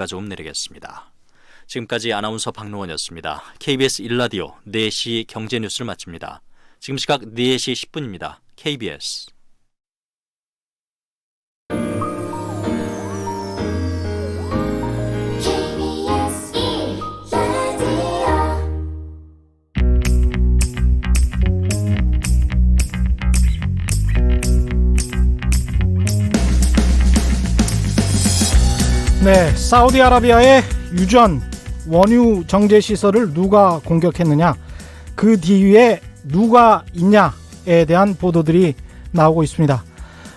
좀 내리겠습니다. 지금까지 아나운서 박노원이었습니다. KBS 1라디오 4시 경제뉴스를 마칩니다. 지금 시각 4시 10분입니다. KBS 네, 사우디아라비아의 유전 원유 정제 시설을 누가 공격했느냐, 그 뒤에 누가 있냐에 대한 보도들이 나오고 있습니다.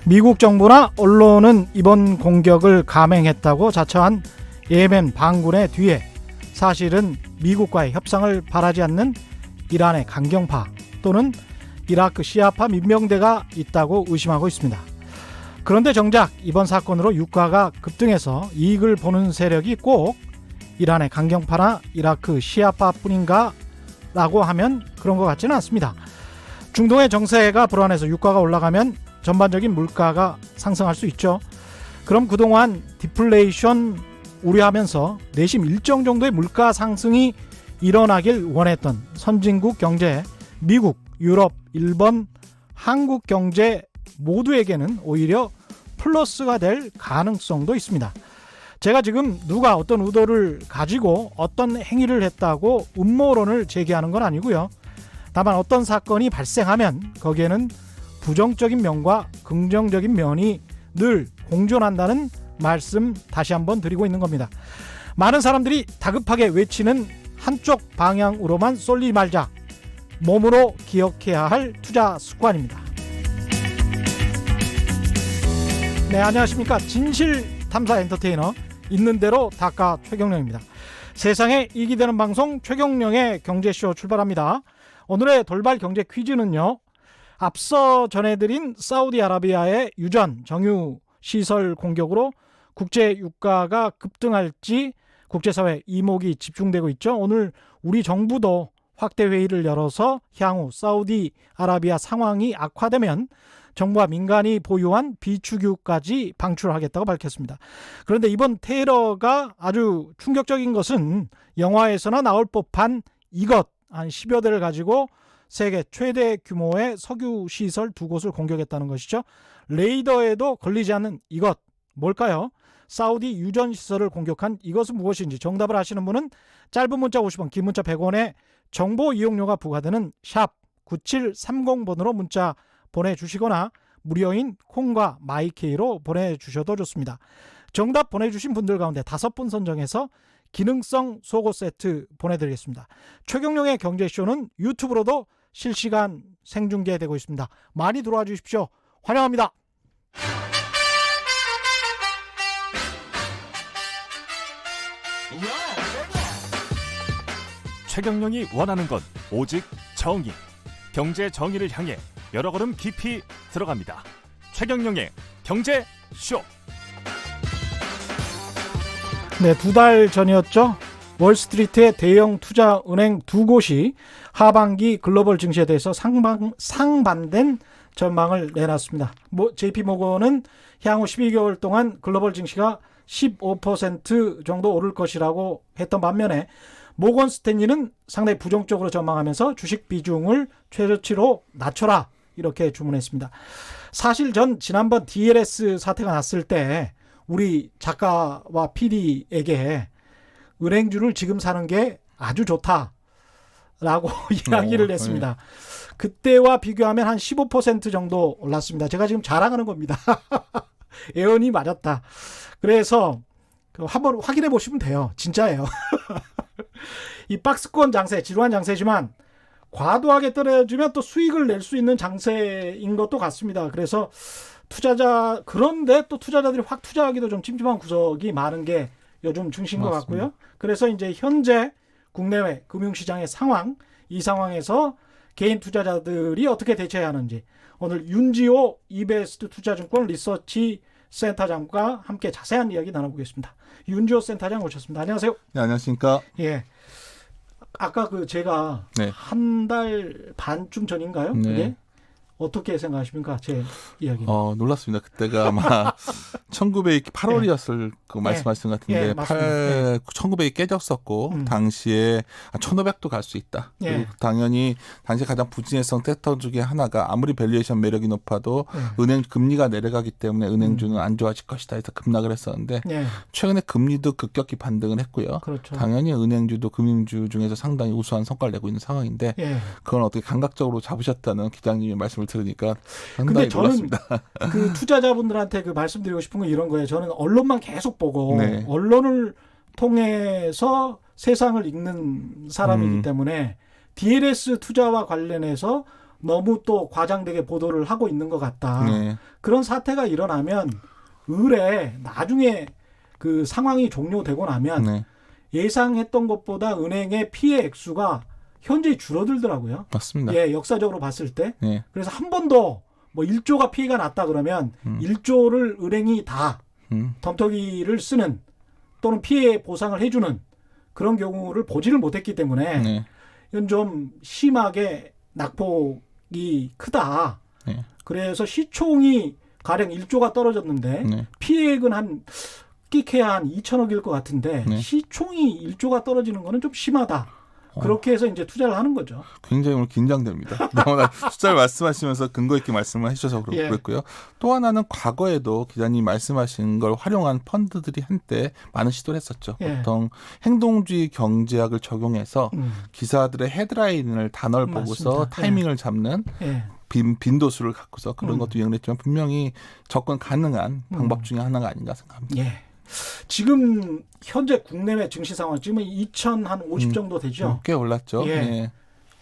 미국 정부나 언론은 이번 공격을 감행했다고 자처한 예멘 반군의 뒤에 사실은 미국과의 협상을 바라지 않는 이란의 강경파 또는 이라크 시아파 민병대가 있다고 의심하고 있습니다. 그런데 정작 이번 사건으로 유가가 급등해서 이익을 보는 세력이 꼭 이란의 강경파나 이라크 시아파뿐인가 라고 하면 그런 것 같지는 않습니다. 중동의 정세가 불안해서 유가가 올라가면 전반적인 물가가 상승할 수 있죠. 그럼 그동안 디플레이션 우려하면서 내심 일정 정도의 물가 상승이 일어나길 원했던 선진국 경제, 미국, 유럽, 일본, 한국 경제 모두에게는 오히려 플러스가 될 가능성도 있습니다. 제가 지금 누가 어떤 의도를 가지고 어떤 행위를 했다고 음모론을 제기하는 건 아니고요. 다만 어떤 사건이 발생하면 거기에는 부정적인 면과 긍정적인 면이 늘 공존한다는 말씀 다시 한번 드리고 있는 겁니다. 많은 사람들이 다급하게 외치는 한쪽 방향으로만 쏠리지 말자. 몸으로 기억해야 할 투자 습관입니다. 네, 안녕하십니까. 진실탐사 엔터테이너 있는 대로 닥가 최경령입니다. 세상에 이익이 되는 방송 최경령의 경제쇼 출발합니다. 오늘의 돌발 경제 퀴즈는요, 앞서 전해드린 사우디아라비아의 유전 정유 시설 공격으로 국제 유가가 급등할지 국제사회 이목이 집중되고 있죠. 오늘 우리 정부도 확대 회의를 열어서 향후 사우디아라비아 상황이 악화되면 정부와 민간이 보유한 비축유까지 방출하겠다고 밝혔습니다. 그런데 이번 테러가 아주 충격적인 것은 영화에서나 나올 법한 이것 한 10여 대를 가지고 세계 최대 규모의 석유 시설 두 곳을 공격했다는 것이죠. 레이더에도 걸리지 않는 이것 뭘까요? 사우디 유전 시설을 공격한 이것은 무엇인지 정답을 아시는 분은 짧은 문자 50원, 긴 문자 100원에 정보 이용료가 부과되는 샵 9730번으로 문자 보내주시거나 무료인 콩과 마이케이로 보내주셔도 좋습니다. 정답 보내주신 분들 가운데 5분 선정해서 기능성 속옷 세트 보내드리겠습니다. 최경영의 경제쇼는 유튜브로도 실시간 생중계되고 있습니다. 많이 들어와 주십시오. 환영합니다. 최경영이 원하는 건 오직 정의. 경제 정의를 향해 여러 걸음 깊이 들어갑니다. 최경영의 경제쇼. 네, 2달 전이었죠. 월스트리트의 대형 투자 은행 두 곳이 하반기 글로벌 증시에 대해서 상반된 전망을 내놨습니다. JP모건은 향후 12개월 동안 글로벌 증시가 15% 정도 오를 것이라고 했던 반면에 모건 스탠리는 상당히 부정적으로 전망하면서 주식 비중을 최저치로 낮춰라 이렇게 주문했습니다. 사실 전 지난번 DLS 사태가 났을 때 우리 작가와 PD에게 은행주를 지금 사는 게 아주 좋다라고 이야기를 했습니다. 그때와 비교하면 한 15% 정도 올랐습니다. 제가 지금 자랑하는 겁니다. 예언이 맞았다. 그래서 한번 확인해 보시면 돼요. 진짜예요. 이 박스권 장세, 지루한 장세지만 과도하게 떨어지면 또 수익을 낼 수 있는 장세인 것도 같습니다. 그래서 그런데 또 투자자들이 확 투자하기도 좀 찜찜한 구석이 많은 게 요즘 증시인 것 같고요. 그래서 이제 현재 국내외 금융시장의 상황, 이 상황에서 개인 투자자들이 어떻게 대처해야 하는지 오늘 윤지호 이베스트 투자증권 리서치 센터장과 함께 자세한 이야기 나눠보겠습니다. 윤지호 센터장 오셨습니다. 안녕하세요. 네, 안녕하십니까. 예. 아까 제가 한 달 반쯤 전인가요? 네. 그게 어떻게 생각하십니까? 제 이야기. 놀랐습니다. 그때가 아마 1908월이었을 거 말씀하신 것 같은데 예, 맞습니다. 1900이 깨졌었고 당시에 1500도 갈 수 있다. 예. 그리고 당연히 당시 가장 부진했던 섹터 중에 하나가 아무리 밸류에이션 매력이 높아도 은행 금리가 내려가기 때문에 은행주는 안 좋아질 것이다 해서 급락을 했었는데 예. 최근에 금리도 급격히 반등을 했고요. 그렇죠. 당연히 은행주도 금융주 중에서 상당히 우수한 성과를 내고 있는 상황인데 예. 그건 어떻게 감각적으로 잡으셨다는 기장님의 말씀을 들으니까 근데 상당히 저는 놀랐습니다. 그 투자자분들한테 그 말씀드리고 싶은 건 이런 거예요. 저는 언론만 계속 보고 네. 언론을 통해서 세상을 읽는 사람이기 때문에 DLS 투자와 관련해서 너무 또 과장되게 보도를 하고 있는 것 같다. 네. 그런 사태가 일어나면 을에 나중에 그 상황이 종료되고 나면 네. 예상했던 것보다 은행의 피해 액수가 현저히 줄어들더라고요. 맞습니다. 예, 역사적으로 봤을 때. 네. 그래서 한 번도 뭐 1조가 피해가 났다 그러면 1조를 은행이 다 덤터기를 쓰는 또는 피해 보상을 해주는 그런 경우를 보지를 못했기 때문에 네. 이건 좀 심하게 낙폭이 크다. 네. 그래서 시총이 가령 1조가 떨어졌는데 네. 피해액은 한 끼케야 한 2천억일 것 같은데 네. 시총이 1조가 떨어지는 거는 좀 심하다. 그렇게 해서 이제 투자를 하는 거죠. 굉장히 오늘 긴장됩니다. 너무나 숫자를 말씀하시면서 근거 있게 말씀을 해주셔서 예. 그렇고요. 또 하나는 과거에도 기자님 말씀하신 걸 활용한 펀드들이 한때 많은 시도를 했었죠. 예. 보통 행동주의 경제학을 적용해서 기사들의 헤드라인을 단어를 보고서 맞습니다. 타이밍을 잡는 예. 빈도수를 갖고서 그런 것도 유행을 했지만 분명히 접근 가능한 방법 중에 하나가 아닌가 생각합니다. 예. 지금 현재 국내외 증시 상황 지금 2,050 정도 되죠. 꽤 올랐죠. 예. 예.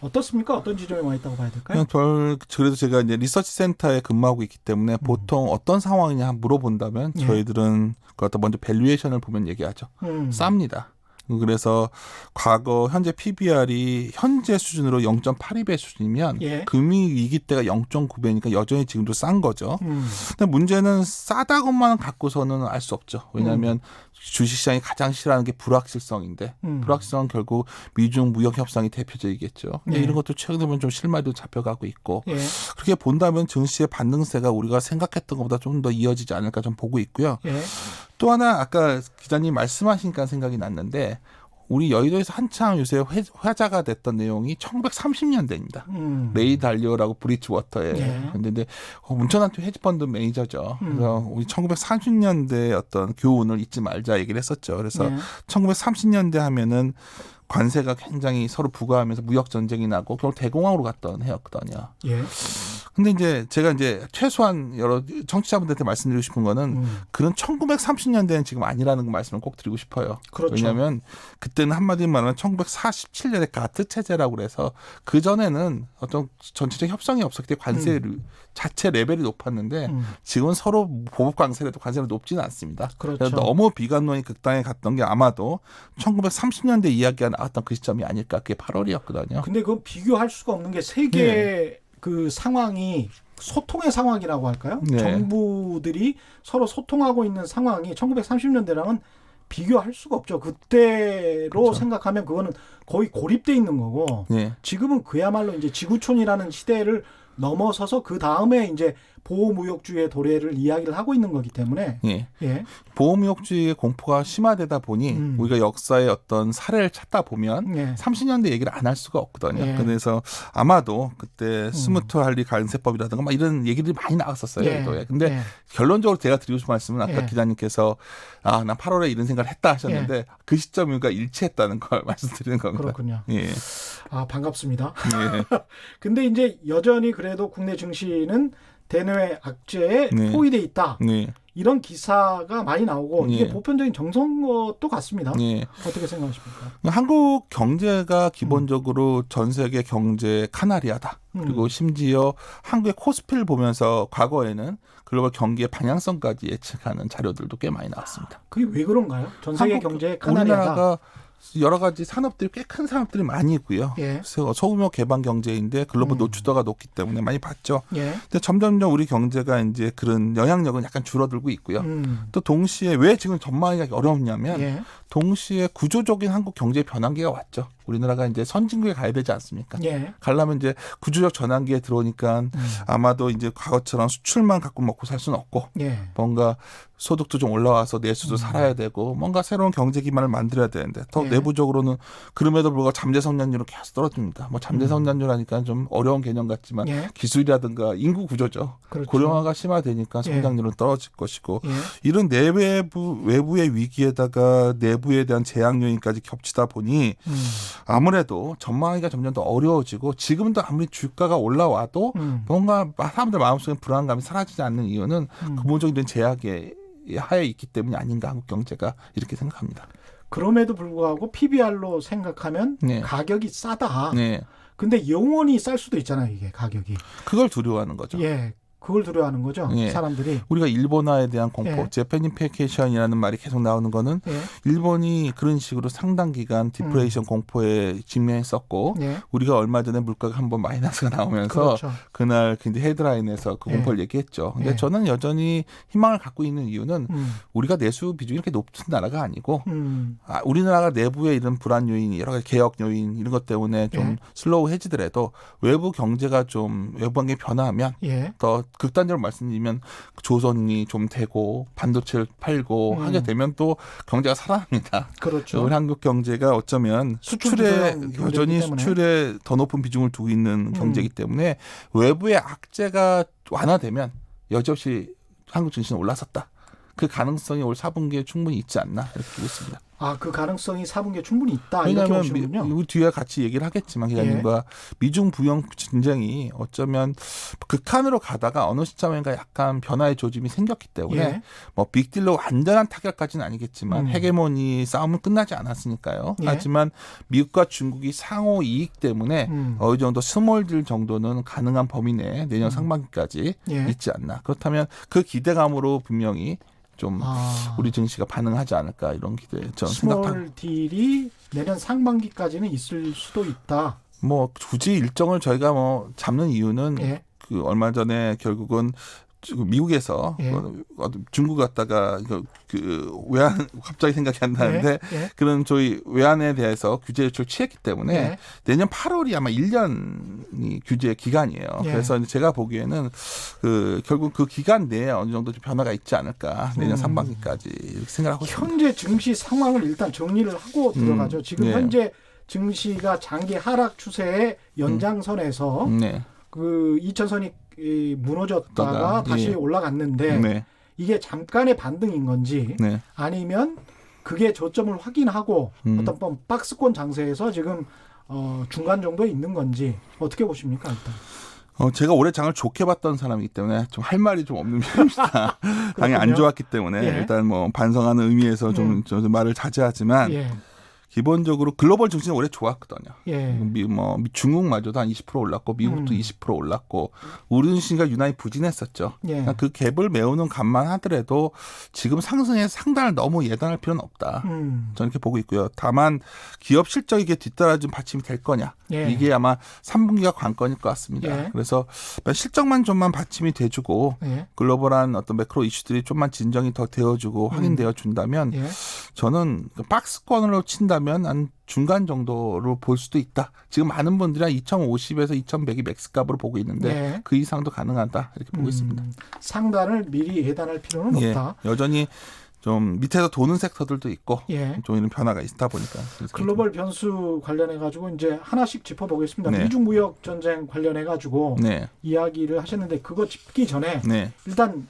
어떻습니까? 어떤 지점에 와 있다고 봐야 될까요? 그냥 그래도 제가 이제 리서치 센터에 근무하고 있기 때문에 보통 어떤 상황이냐 물어본다면 예. 저희들은 그것도 먼저 밸류에이션을 보면 얘기하죠. 쌉니다. 그래서 과거 현재 PBR이 현재 수준으로 0.82배 수준이면 예. 금융 위기 때가 0.9배니까 여전히 지금도 싼 거죠. 근데 문제는 싸다고만 갖고서는 알 수 없죠. 왜냐하면 주식시장이 가장 싫어하는 게 불확실성인데 불확실성은 결국 미중 무역 협상이 대표적이겠죠. 근데 예. 이런 것도 최근에 보면 좀 실마리도 잡혀가고 있고 예. 그렇게 본다면 증시의 반등세가 우리가 생각했던 것보다 좀 더 이어지지 않을까 좀 보고 있고요. 예. 또 하나 아까 기자님 말씀하시니까 생각이 났는데 우리 여의도에서 한창 요새 화제가 됐던 내용이 1930년대입니다. 레이 달리오라고 브리지워터에 예. 근데 문천한테 헤지펀드 매니저죠. 그래서 우리 1930년대 어떤 교훈을 잊지 말자 얘기를 했었죠. 그래서 예. 1930년대 하면은 관세가 굉장히 서로 부과하면서 무역 전쟁이 나고 결국 대공황으로 갔던 해였거든요. 예. 근데 이제 제가 이제 최소한 여러 청취자분들한테 말씀드리고 싶은 거는 그런 1930년대는 지금 아니라는 말씀을 꼭 드리고 싶어요. 그렇죠. 왜냐하면 그때는 한마디로 말하면 1947년에 가트 체제라고 그래서 그 전에는 어떤 전체적 협상이 없었기 때문에 관세 자체 레벨이 높았는데 지금은 서로 보복 관세라도 관세가 높지는 않습니다. 그렇죠. 그래서 너무 비관론이 극단에 갔던 게 아마도 1930년대 이야기가 나왔던 그 시점이 아닐까. 그게 8월이었거든요. 근데 그건 비교할 수가 없는 게 세계 그 상황이 소통의 상황이라고 할까요? 네. 정부들이 서로 소통하고 있는 상황이 1930년대랑은 비교할 수가 없죠. 그때로 그렇죠. 생각하면 그거는 거의 고립돼 있는 거고 네. 지금은 그야말로 이제 지구촌이라는 시대를 넘어서서 그 다음에 이제 보호무역주의 도래를 이야기를 하고 있는 거기 때문에 예. 예. 보호무역주의의 공포가 심화되다 보니 우리가 역사의 어떤 사례를 찾다 보면 예. 30년대 얘기를 안 할 수가 없거든요. 예. 그래서 아마도 그때 스무트 할리 관세법이라든가 막 이런 얘기들이 많이 나왔었어요. 예. 예. 근데 예. 결론적으로 제가 드리고 싶은 말씀은 아까 예. 기자님께서 난 8월에 이런 생각을 했다 하셨는데 그 시점과 일치했다는 걸 말씀드리는 겁니다. 그렇군요. 예. 아, 반갑습니다. 예. 근데 이제 여전히 그래도 국내 증시는 대내외 악재에 네. 포위돼 있다. 네. 이런 기사가 많이 나오고 이게 예. 보편적인 정서인 것도 같습니다. 예. 어떻게 생각하십니까? 한국 경제가 기본적으로 전 세계 경제 카나리아다. 그리고 심지어 한국의 코스피를 보면서 과거에는 글로벌 경기의 방향성까지 예측하는 자료들도 꽤 많이 나왔습니다. 그게 왜 그런가요? 전 세계 한국, 경제의 카나리아다. 우리나라가 여러 가지 산업들이 꽤 큰 산업들이 많이 있고요. 예. 그래서 소규모 개방 경제인데 글로벌 노출도가 높기 때문에 많이 봤죠. 예. 근데 점점점 우리 경제가 이제 그런 영향력은 약간 줄어들고 있고요. 또 동시에 왜 지금 전망하기가 어렵냐면 예. 동시에 구조적인 한국 경제 변환기가 왔죠. 우리나라가 이제 선진국에 가야 되지 않습니까? 예. 가려면 이제 구조적 전환기에 들어오니까 아마도 이제 과거처럼 수출만 갖고 먹고 살 수는 없고 예. 뭔가 소득도 좀 올라와서 내수도 살아야 되고 뭔가 새로운 경제 기반을 만들어야 되는데 더 예. 내부적으로는 그럼에도 불구하고 잠재 성장률은 계속 떨어집니다. 뭐 잠재 성장률 하니까 좀 어려운 개념 같지만 예. 기술이라든가 인구 구조죠. 그렇죠. 고령화가 심화되니까 성장률은 떨어질 것이고 예. 이런 외부의 위기에다가 내부에 대한 재앙 요인까지 겹치다 보니 아무래도 전망하기가 점점 더 어려워지고 지금도 아무리 주가가 올라와도 뭔가 사람들 마음속에 불안감이 사라지지 않는 이유는 근본적인 제약의 하에 있기 때문이 아닌가 한국 경제가 이렇게 생각합니다. 그럼에도 불구하고 PBR로 생각하면 네. 가격이 싸다. 네, 근데 영원히 쌀 수도 있잖아요, 이게 가격이. 그걸 두려워하는 거죠. 예. 그걸 두려워하는 거죠. 예. 사람들이. 우리가 일본화에 대한 공포, 예. 재패니피케이션이라는 말이 계속 나오는 거는 예. 일본이 그런 식으로 상당 기간 디프레이션 공포에 직면했었고 예. 우리가 얼마 전에 물가가 한번 마이너스가 나오면서 그렇죠. 그날 굉장히 헤드라인에서 그 예. 공포를 얘기했죠. 근데 예. 저는 여전히 희망을 갖고 있는 이유는 우리가 내수 비중이 이렇게 높은 나라가 아니고 우리나라가 내부의 이런 불안 요인, 여러 가지 개혁 요인 이런 것 때문에 좀 예. 슬로우해지더라도 외부 경제가 좀 외부 관계 변화하면 예. 더 극단적으로 말씀드리면 조선이 좀 되고 반도체를 팔고 하게 되면 또 경제가 살아납니다. 그렇죠. 우리 한국 경제가 어쩌면 수출 수출에 부도형 경제이기 여전히 때문에. 수출에 더 높은 비중을 두고 있는 경제이기 때문에 외부의 악재가 완화되면 여지없이 한국 증시는 올랐었다. 그 가능성이 올 4분기에 충분히 있지 않나 이렇게 보고 있습니다. 아, 그 가능성이 4분기에 충분히 있다. 이렇게 왜냐하면 보시는군요. 우리 뒤에 같이 얘기를 하겠지만 기자님과 미중 부영 전쟁이 어쩌면 극한으로 가다가 어느 시점인가 약간 변화의 조짐이 생겼기 때문에 예. 뭐 빅딜로 완전한 타격까지는 아니겠지만 헤게모니 싸움은 끝나지 않았으니까요. 예. 하지만 미국과 중국이 상호 이익 때문에 어느 정도 스몰딜 정도는 가능한 범위 내에 내년 상반기까지 예. 있지 않나. 그렇다면 그 기대감으로 분명히 좀 우리 증시가 반응하지 않을까 이런 기대 저는 생각합니다. 스몰 딜이 내년 상반기까지는 있을 수도 있다. 뭐 굳이 일정을 저희가 뭐 잡는 이유는 예. 그 얼마 전에 결국은 미국에서 예. 중국 갔다가 그 외환 갑자기 생각이 안 나는데 예. 그런 저희 외환에 대해서 규제 조치를 취했기 때문에 예. 내년 8월이 아마 1년이 규제 기간이에요. 예. 그래서 이제 제가 보기에는 그 결국 그 기간 내에 어느 정도 좀 변화가 있지 않을까 내년 상반기까지 이렇게 생각하고 있습니다. 현재 증시 상황을 일단 정리를 하고 들어가죠. 지금 네. 현재 증시가 장기 하락 추세의 연장선에서 네. 그 2000선이 무너졌다가 다시 예. 올라갔는데 네. 이게 잠깐의 반등인 건지 네. 아니면 그게 저점을 확인하고 어떤 박스권 장세에서 지금 중간 정도에 있는 건지 어떻게 보십니까 일단? 제가 올해 장을 좋게 봤던 사람이기 때문에 좀 할 말이 좀 없는 편입니다. 당연히 안 좋았기 때문에 예. 일단 뭐 반성하는 의미에서 좀 말을 자제하지만 예. 기본적으로 글로벌 증시는 올해 좋았거든요. 예. 중국마저도 한 20% 올랐고 미국도 20% 올랐고 우리 증시가 유난히 부진했었죠. 예. 그러니까 그 갭을 메우는 값만 하더라도 지금 상승에 상단을 너무 예단할 필요는 없다. 저는 이렇게 보고 있고요. 다만 기업 실적이 이게 뒤따라준 받침이 될 거냐. 예. 이게 아마 3분기가 관건일 것 같습니다. 예. 그래서 실적만 좀만 받침이 돼주고 예. 글로벌한 어떤 매크로 이슈들이 좀만 진정이 더 되어주고 확인되어 준다면 예. 저는 박스권으로 친다면 한 중간 정도로 볼 수도 있다. 지금 많은 분들이 한 2050에서 2100이 맥스값으로 보고 있는데 예. 그 이상도 가능하다 이렇게 보고 있습니다. 상단을 미리 예단할 필요는 예, 없다. 여전히 좀 밑에서 도는 섹터들도 있고 예. 좀 이런 변화가 있다 보니까 글로벌 변수 관련해 가지고 이제 하나씩 짚어보겠습니다. 네. 미중 무역 전쟁 관련해 가지고 네, 이야기를 하셨는데 그거 짚기 전에 네, 일단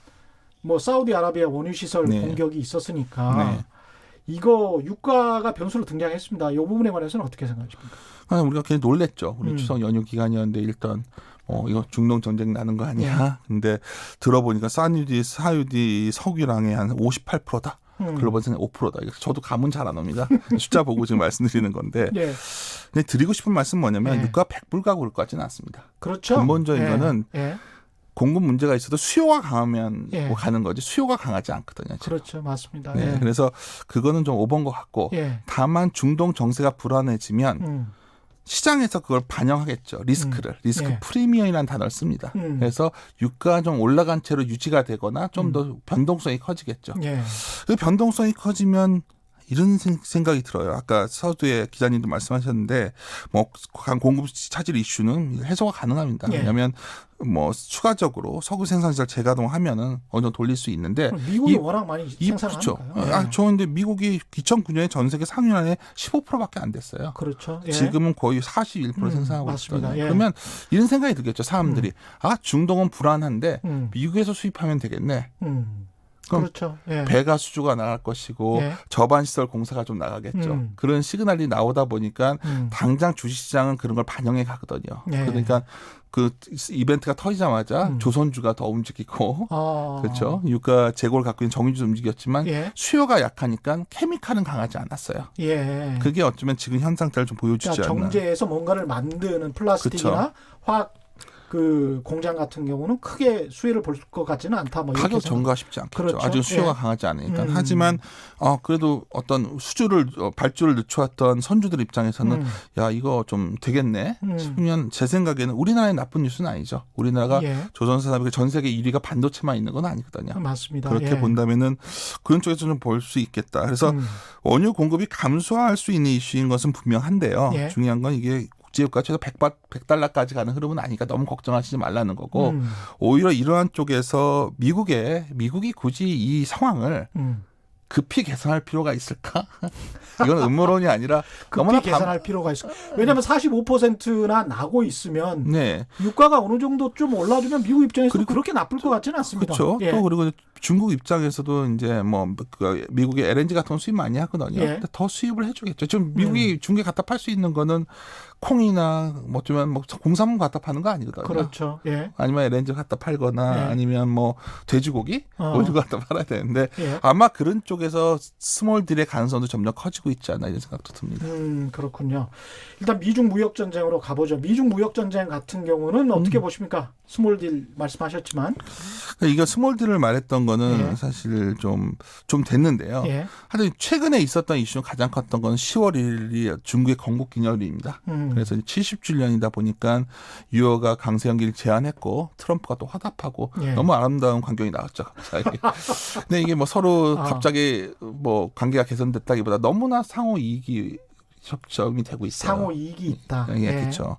뭐 사우디아라비아 원유 시설 네. 공격이 있었으니까 네. 이거 유가가 변수로 등장했습니다. 이 부분에 관해서는 어떻게 생각하십니까? 우리가 괜히 놀랬죠. 우리 추석 연휴 기간이었는데 일단 이거 중동 전쟁 나는 거 아니야? 근데 들어보니까 사우디 석유량의 한 58%다. 글로벌 생산 5%다. 저도 감은 잘 안 옵니다. 숫자 보고 지금 말씀드리는 건데. 예. 근데 드리고 싶은 말씀 뭐냐면 예. 유가 100불 가고 그럴 것 같지는 않습니다. 그렇죠. 근본적인 예. 거는 예. 공급 문제가 있어도 수요가 강하면 예. 뭐 가는 거지 수요가 강하지 않거든요. 지금. 그렇죠. 맞습니다. 네, 예. 그래서 그거는 좀 오버인 것 같고 예. 다만 중동 정세가 불안해지면 시장에서 그걸 반영하겠죠. 리스크를. 리스크 예. 프리미엄이라는 단어를 씁니다. 그래서 유가가 좀 올라간 채로 유지가 되거나 좀 더 변동성이 커지겠죠. 예. 그 변동성이 커지면 이런 생각이 들어요. 아까 서두에 기자님도 말씀하셨는데 뭐 공급 차질 이슈는 해소가 가능합니다. 예. 왜냐하면 뭐 추가적으로 석유 생산시설 재가동하면은 어느 정도 돌릴 수 있는데 미국이 워낙 많이 그렇죠. 생산하니까요. 예. 좋은데 미국이 2009년에 전 세계 상위안에 15%밖에 안 됐어요. 그렇죠. 예. 지금은 거의 41% 생산하고 맞습니다. 있거든요. 예. 그러면 이런 생각이 들겠죠. 사람들이 중동은 불안한데 미국에서 수입하면 되겠네. 그럼 그렇죠. 예. 배가 수주가 나갈 것이고 예. 저반시설 공사가 좀 나가겠죠. 그런 시그널이 나오다 보니까 당장 주식시장은 그런 걸 반영해 가거든요. 예. 그러니까 그 이벤트가 터지자마자 조선주가 더 움직이고 그렇죠. 유가 재고를 갖고 있는 정유주도 움직였지만 예. 수요가 약하니까 케미칼은 강하지 않았어요. 예. 그게 어쩌면 지금 현 상태를 좀 보여주지 그러니까 않나. 정제해서 뭔가를 만드는 플라스틱이나 그렇죠. 화학 그 공장 같은 경우는 크게 수혜를 볼 것 같지는 않다. 뭐 이렇게 가격 전가 쉽지 않겠죠. 그렇죠. 아직 수요가 예. 강하지 않으니까. 하지만 그래도 어떤 수주를 발주를 늦춰왔던 선주들 입장에서는 야 이거 좀 되겠네 싶으면 제 생각에는 우리나라의 나쁜 뉴스는 아니죠. 우리나라가 예. 조선산업의 전 세계 1위가 반도체만 있는 건 아니거든요. 맞습니다. 그렇게 예. 본다면은 그런 쪽에서 좀 볼 수 있겠다. 그래서 원유 공급이 감소할 수 있는 이슈인 것은 분명한데요. 예. 중요한 건 이게 국제유가 최소 100달러까지 가는 흐름은 아니니까 너무 걱정하시지 말라는 거고 오히려 이러한 쪽에서 미국이 굳이 이 상황을 급히 개선할 필요가 있을까? 이건 음모론이 아니라 급히 개선할 필요가 있어. 왜냐하면 45%나 나고 있으면 네. 유가가 어느 정도 좀 올라주면 미국 입장에서 그리고 그렇게 나쁠 것 같지는 않습니다. 그렇죠. 예. 또 그리고 중국 입장에서도 이제 뭐 미국의 LNG 같은 거 수입 많이 하거든요. 예. 근데 더 수입을 해주겠죠. 지금 미국이 중국에 갖다 팔 수 있는 거는 콩이나 뭐 어쩌면 뭐 공산품 갖다 파는 거 아니거든요. 그렇죠. 예. 아니면 LNG 갖다 팔거나 예. 아니면 뭐 돼지고기 오일 갖다 팔아야 되는데 예. 아마 그런 쪽에서 스몰 딜의 가능성도 점점 커지고 있지 않나 이런 생각도 듭니다. 그렇군요. 일단 미중 무역 전쟁으로 가보죠. 미중 무역 전쟁 같은 경우는 어떻게 보십니까? 스몰딜 말씀하셨지만. 이거 스몰 딜을 말했던 거는 예. 사실 좀 됐는데요. 예. 하여튼 최근에 있었던 이슈 중 가장 컸던 건 10월 1일이 중국의 건국 기념일입니다. 그래서 70주년이다 보니까 유어가 강세연기를 제안했고 트럼프가 또 화답하고 예. 너무 아름다운 광경이 나왔죠. 갑자기. 근데 이게 뭐 서로 갑자기 뭐 관계가 개선됐다기보다 너무나 상호 이익이 접점이 되고 있어요. 상호 이익이 있다. 예, 그렇죠.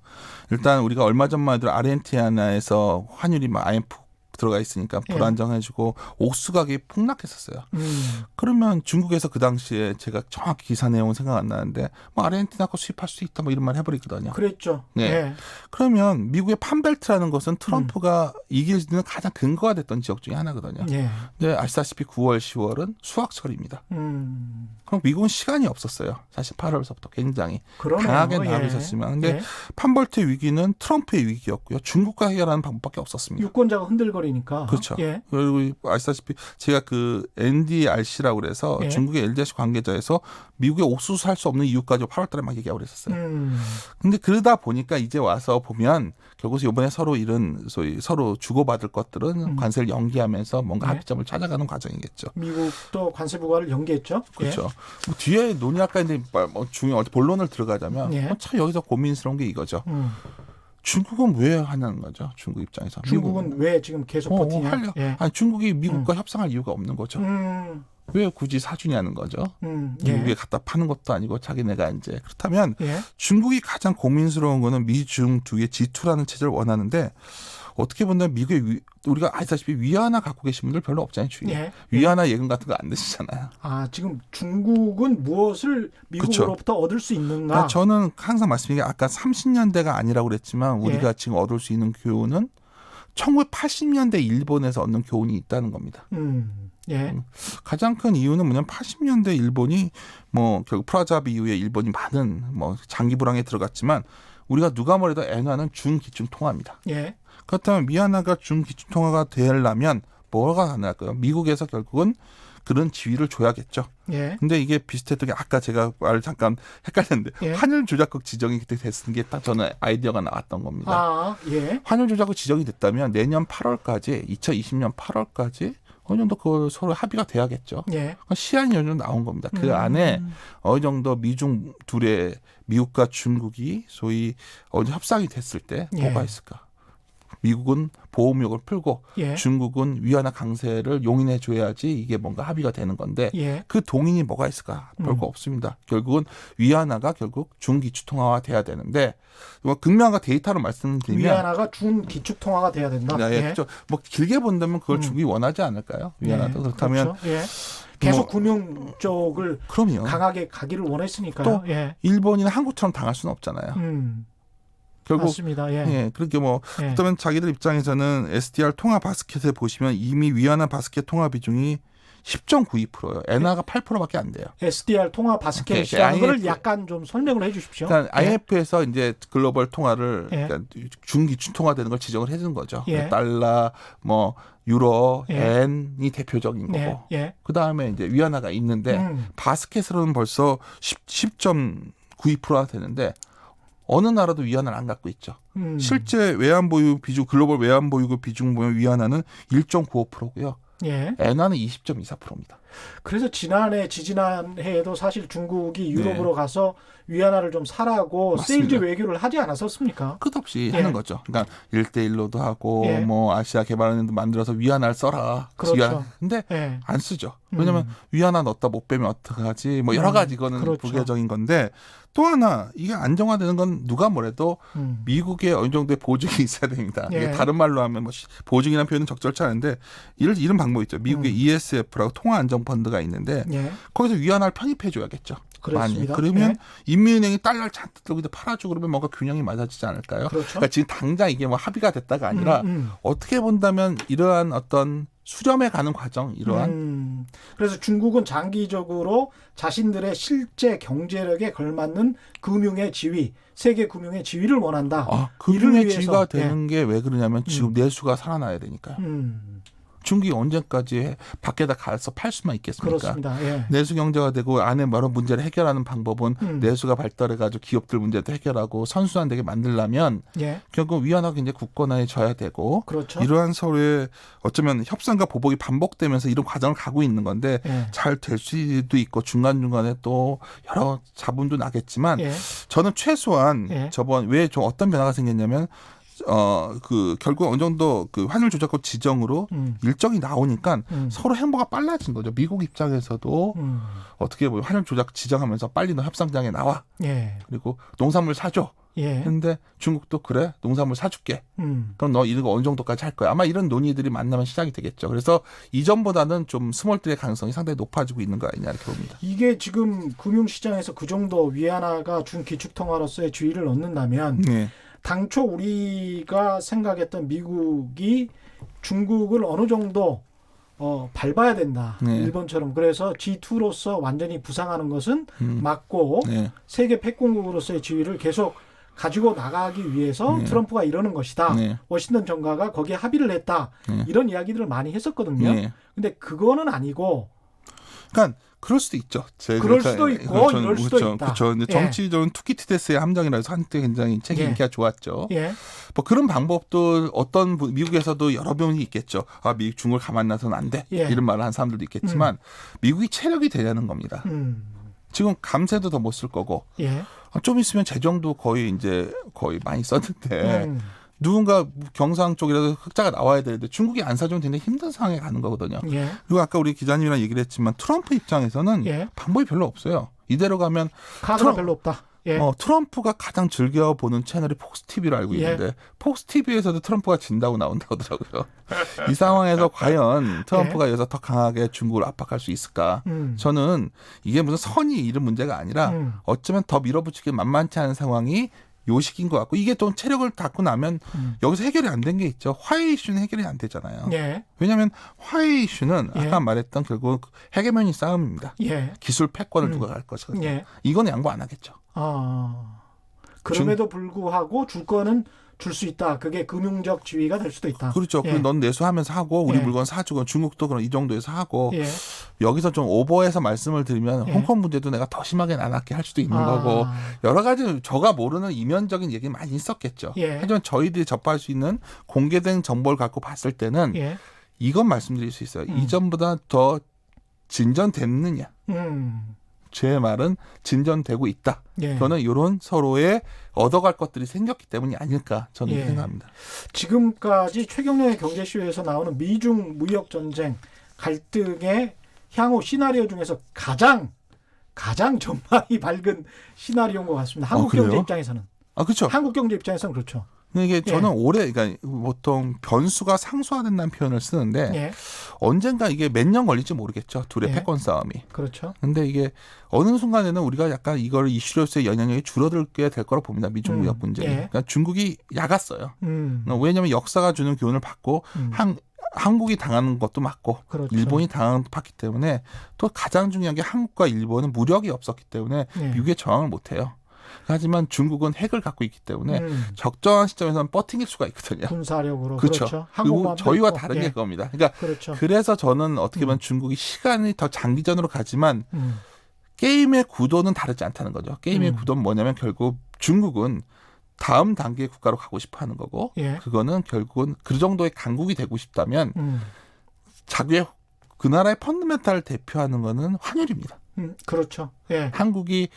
일단 우리가 얼마 전만 해도 아르헨티나에서 환율이 막 IMF 들어가 있으니까 불안정해지고 옥수 가격이 폭락했었어요. 그러면 중국에서 그 당시에 제가 정확히 기사 내용은 생각 안 나는데 뭐 아르헨티나 거 수입할 수 있다 뭐 이런 말 해버리거든요. 그랬죠. 네. 예. 그러면 미국의 판벨트라는 것은 트럼프가 이길 수 있는 가장 근거가 됐던 지역 중에 하나거든요. 예. 근데 아시다시피 9월, 10월은 수학철입니다. 그럼 미국은 시간이 없었어요. 사실 8월서부터 굉장히 그러네요. 강하게 나오고 예. 있었지만 근데 예. 판벨트 위기는 트럼프의 위기였고요. 중국과 해결하는 방법밖에 없었습니다. 유권자가 흔들거리니까. 그렇죠. 예. 그리고 아시다시피 제가 그 NDRC라고 그래서 예. 중국의 LDRC 관계자에서 미국의 옥수수 살 수 없는 이유까지 8월달에 막 얘기하고 그랬었어요. 근데 그러다 보니까 이제 와서 보면 결국 이번에 서로 이런 소위 서로 주고받을 것들은 관세를 연기하면서 뭔가 예. 합의점을 찾아가는 과정이겠죠. 미국도 관세 부과를 연기했죠. 그렇죠. 뭐 뒤에 논의할까 했는데 뭐 중요한 본론을 들어가자면 예. 참 여기서 고민스러운 게 이거죠. 중국은 왜 하냐는 거죠. 중국 입장에서. 중국은 왜 지금 계속 버티냐? 하려. 예. 아니 중국이 미국과 협상할 이유가 없는 거죠. 왜 굳이 사주냐는 거죠. 미국에 예. 갖다 파는 것도 아니고 자기네가 이제 그렇다면 예. 중국이 가장 고민스러운 거는 미중 두의 G2라는 체제를 원하는데 어떻게 본다면 미국의 우리가 아시다시피 위안화 갖고 계신 분들 별로 없잖아요. 주위에. 예. 위안화 예금 같은 거 안 드시잖아요. 아, 지금 중국은 무엇을 미국으로부터 얻을 수 있는가? 그러니까 저는 항상 말씀드린 게 아까 30년대가 아니라고 그랬지만 우리가 예. 지금 얻을 수 있는 교훈은 1980년대 일본에서 얻는 교훈이 있다는 겁니다. 예. 가장 큰 이유는 뭐냐면 80년대 일본이 뭐 결국 프라자비 이후에 일본이 많은 뭐 장기 불황에 들어갔지만 우리가 누가 뭐래도 엔화는 중기준 통화입니다. 예. 그렇다면 위안화가 중기준 통화가 되려면 뭐가 가능할까요? 미국에서 결국은 그런 지위를 줘야겠죠. 예. 근데 이게 비슷했던 게 아까 제가 말 잠깐 헷갈렸는데 예. 환율 조작국 지정이 그때 됐은 게 딱 저는 아이디어가 나왔던 겁니다. 아, 예. 환율 조작국 지정이 됐다면 내년 8월까지 2020년 8월까지 어느 정도 그걸 서로 합의가 돼야겠죠. 예. 시한이 어느 정도 나온 겁니다. 그 안에 어느 정도 미중 둘의 미국과 중국이 소위 어느 협상이 됐을 때 예. 뭐가 있을까? 미국은 보호무역을 풀고 예. 중국은 위안화 강세를 용인해 줘야지 이게 뭔가 합의가 되는 건데 예. 그 동인이 뭐가 있을까? 별거 없습니다. 결국은 위안화가 결국 중기축통화가 돼야 되는데 뭐 극명한 데이터로 말씀드리면 위안화가 중기축통화가 돼야 된다. 예, 그렇죠. 뭐 길게 본다면 그걸 중국이 원하지 않을까요? 위안화도 그렇다면 그렇죠. 예. 계속 뭐, 금융 쪽을 그럼요. 강하게 가기를 원했으니까요. 또 예. 일본이나 한국처럼 당할 수는 없잖아요. 결국 맞습니다. 예. 예, 그렇게 뭐 예. 그렇다면 자기들 입장에서는 SDR 통화 바스켓에 보시면 이미 위안화 바스켓 통화 비중이 10.92%예요. 엔화가 8%밖에 안 돼요. SDR 통화 바스켓 그러니까 시장을 IMF 약간 좀 설명을 해주십시오. 그러니까 예. IMF에서 이제 글로벌 통화를 예. 그러니까 중기축 통화되는 걸 지정을 해주는 거죠. 예. 달러, 뭐 유로, 예. 엔이 대표적인 거고. 예. 예. 그 다음에 이제 위안화가 있는데 바스켓으로는 벌써 10.92%가 되는데 어느 나라도 위안화를 안 갖고 있죠. 실제 외환 보유 비중 글로벌 외환 보유고 비중 보면 위안화는 1.95%고요. 예. 엔화는 20.24%입니다. 그래서 지난해에도 사실 중국이 유럽으로 가서 위안화를 좀 사라고 맞습니다. 세일즈 외교를 하지 않았었습니까? 끝없이 예. 하는 거죠. 그러니까 1대1로도 하고 예. 뭐 아시아 개발은행도 만들어서 위안화를 써라. 그렇죠. 근데 예. 안 쓰죠. 왜냐하면 위안화 넣었다 못 빼면 어떡하지. 뭐 여러 가지 이거는 그렇죠. 부계적인 건데 또 하나 이게 안정화되는 건 누가 뭐래도 미국의 어느 정도의 보증이 있어야 됩니다. 예. 이게 다른 말로 하면 뭐 보증이라는 표현은 적절치 않은데 이런 방법이 있죠. 미국의 ESF라고 통화안정펀드가 있는데 예. 거기서 위안화를 편입해줘야겠죠. 그렇습니다. 많이. 그러면 예. 인민은행이 달러를 잔뜩 여기다 팔아주고 그러면 뭔가 균형이 맞아지지 않을까요? 그렇죠. 그러니까 지금 당장 이게 뭐 합의가 됐다가 아니라 어떻게 본다면 이러한 어떤 수렴해 가는 과정 이러한 그래서 중국은 장기적으로 자신들의 실제 경제력에 걸맞는 금융의 지위, 세계 금융의 지위를 원한다. 금융의 이를 위해서, 지위가 되는 게 왜 그러냐면 지금 내수가 살아나야 되니까요. 중국이 언제까지 밖에다 가서 팔 수만 있겠습니까? 그렇습니다. 예. 내수 경제가 되고 안에 여러 문제를 해결하는 방법은 내수가 발달해가지고 기업들 문제도 해결하고 선순환되게 만들려면 예. 결국 위안화가 이제 국권화에 져야 되고 그렇죠. 이러한 서로의 어쩌면 협상과 보복이 반복되면서 이런 과정을 가고 있는 건데 예. 잘 될 수도 있고 중간중간에 또 여러 자본도 나겠지만 예. 저는 최소한 예. 저번 왜 좀 어떤 변화가 생겼냐면 결국 어느 정도 그 환율 조작국 지정으로 일정이 나오니까 서로 행보가 빨라진 거죠. 미국 입장에서도 어떻게 보면 환율 조작 지정하면서 빨리 너 협상장에 나와. 예. 그리고 농산물 사줘. 예. 근데 중국도 그래 농산물 사줄게. 그럼 너 이런 거 어느 정도까지 할 거야. 아마 이런 논의들이 만나면 시작이 되겠죠. 그래서 이전보다는 좀 스몰들의 가능성이 상당히 높아지고 있는 거 아니냐 이렇게 봅니다. 이게 지금 금융시장에서 그 정도 위안화가 중기축통화로서의 지위를 얻는다면 네. 당초 우리가 생각했던 미국이 중국을 어느 정도 밟아야 된다. 네. 일본처럼. 그래서 G2로서 완전히 부상하는 것은 맞고 네. 세계 패권국으로서의 지위를 계속 가지고 나가기 위해서 네. 트럼프가 이러는 것이다. 네. 워싱턴 정가가 거기에 합의를 했다. 네. 이런 이야기들을 많이 했었거든요. 네. 근데 그거는 아니고 그러니까 그럴 수도 있죠. 그럴 수도 있고 이럴 수도 있다. 그렇죠. 근데 예. 정치적인 투키티데스의 함정이라 해서 한때 굉장히 책이 예. 인기가 좋았죠. 예. 뭐 그런 방법도 어떤 미국에서도 여러 명이 있겠죠. 미국 중국을 가만 놔서는 안 돼. 예. 이런 말을 한 사람들도 있겠지만 미국이 체력이 되려는 겁니다. 지금 감세도 더 못 쓸 거고 예. 좀 있으면 재정도 거의 많이 썼는데 누군가 경상 쪽이라도 흑자가 나와야 되는데 중국이 안 사주면 굉장히 힘든 상황에 가는 거거든요. 예. 그리고 아까 우리 기자님이랑 얘기를 했지만 트럼프 입장에서는 예. 방법이 별로 없어요. 이대로 가면 카드가 별로 없다. 예. 트럼프가 가장 즐겨보는 채널이 폭스TV로 알고 있는데 예. 폭스TV에서도 트럼프가 진다고 나온다고 하더라고요. 이 상황에서 과연 트럼프가 여기서 더 강하게 중국을 압박할 수 있을까? 저는 이게 무슨 선이 이런 문제가 아니라 어쩌면 더 밀어붙이기 만만치 않은 상황이 요식인 것 같고 이게 또 체력을 닫고 나면 여기서 해결이 안 된 게 있죠. 화해 이슈는 해결이 안 되잖아요. 예. 왜냐하면 화해 이슈는 예. 아까 말했던 결국 헤게모니 싸움입니다. 예. 기술 패권을 누가 갈 것이거든요. 예. 이건 양보 안 하겠죠. 그럼에도 불구하고 줄 거는 줄 수 있다. 그게 금융적 지위가 될 수도 있다. 그렇죠. 예. 넌 내수하면서 하고 우리 예. 물건 사주고 중국도 그런 이 정도에서 하고 예. 여기서 좀 오버해서 말씀을 드리면 예. 홍콩 문제도 내가 더 심하게 안 할게 할 수도 있는 거고 여러 가지 저가 모르는 이면적인 얘기 많이 있었겠죠. 예. 하지만 저희들이 접할 수 있는 공개된 정보를 갖고 봤을 때는 예. 이건 말씀드릴 수 있어요. 이전보다 더 진전됐느냐. 제 말은 진전되고 있다. 예. 저는 이런 서로의 얻어갈 것들이 생겼기 때문이 아닐까 저는 예. 생각합니다. 지금까지 최경영의 경제쇼에서 나오는 미중 무역 전쟁 갈등의 향후 시나리오 중에서 가장 전망이 밝은 시나리오인 것 같습니다. 한국 그래요? 경제 입장에서는. 아, 그렇죠. 한국 경제 입장에서는 그렇죠. 이게 저는 올해 그러니까 보통 변수가 상수화된다는 표현을 쓰는데 예. 언젠가 이게 몇 년 걸릴지 모르겠죠. 둘의 예. 패권 싸움이. 그렇죠. 근데 이게 어느 순간에는 우리가 약간 이걸 이슈로서의 영향력이 줄어들게 될 거라고 봅니다. 미중 무역 문제. 예. 그러니까 중국이 약았어요. 음. 왜냐하면 역사가 주는 교훈을 받고 한국이 당하는 것도 맞고 그렇죠. 일본이 당하는 것도 봤기 때문에 또 가장 중요한 게 한국과 일본은 무력이 없었기 때문에 예. 미국에 저항을 못해요. 하지만 중국은 핵을 갖고 있기 때문에 적정한 시점에서는 버팅길 수가 있거든요. 군사력으로 그렇죠. 그렇죠. 그리고 항공모함도 저희와 있고. 다른 예. 게 그겁니다. 그러니까 그렇죠. 그래서 저는 어떻게 보면 중국이 시간이 더 장기전으로 가지만 게임의 구도는 다르지 않다는 거죠. 게임의 구도는 뭐냐면 결국 중국은 다음 단계의 국가로 가고 싶어 하는 거고 예. 그거는 결국은 그 정도의 강국이 되고 싶다면 자기의 그 나라의 펀더멘탈을 대표하는 거는 환율입니다. 그렇죠. 예. 한국이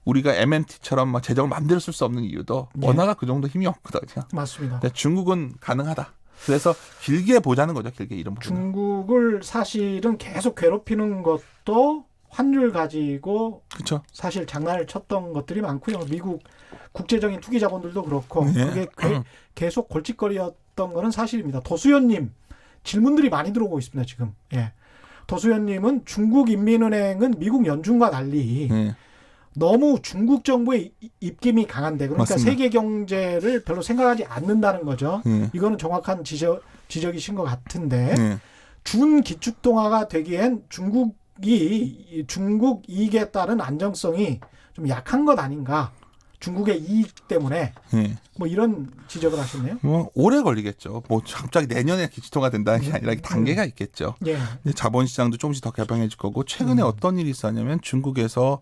우리가 MNT처럼 막 재정을 마음대로 쓸 수 없는 이유도 예. 원화가 그 정도 힘이 없거든요. 맞습니다. 근데 중국은 가능하다. 그래서 길게 보자는 거죠. 길게 이런 부분. 중국을 사실은 계속 괴롭히는 것도 환율 가지고 그렇죠. 사실 장난을 쳤던 것들이 많고요. 미국 국제적인 투기 자본들도 그렇고 예. 그게 계속 골칫거리였던 거는 사실입니다. 도수연님 질문들이 많이 들어오고 있습니다. 지금. 예. 도수연님은 중국인민은행은 미국 연준과 달리 예. 너무 중국 정부의 입김이 강한데 그러니까 맞습니다. 세계 경제를 별로 생각하지 않는다는 거죠. 예. 이거는 정확한 지적이신 것 같은데 예. 준 기축통화가 되기엔 중국 이익에 따른 안정성이 좀 약한 것 아닌가. 중국의 이익 때문에 예. 뭐 이런 지적을 하셨네요. 뭐 오래 걸리겠죠. 뭐 갑자기 내년에 기축통화 된다는 게 아니라 단계가 있겠죠. 예. 근데 자본시장도 조금씩 더 개방해질 거고 최근에 어떤 일이 있었냐면 중국에서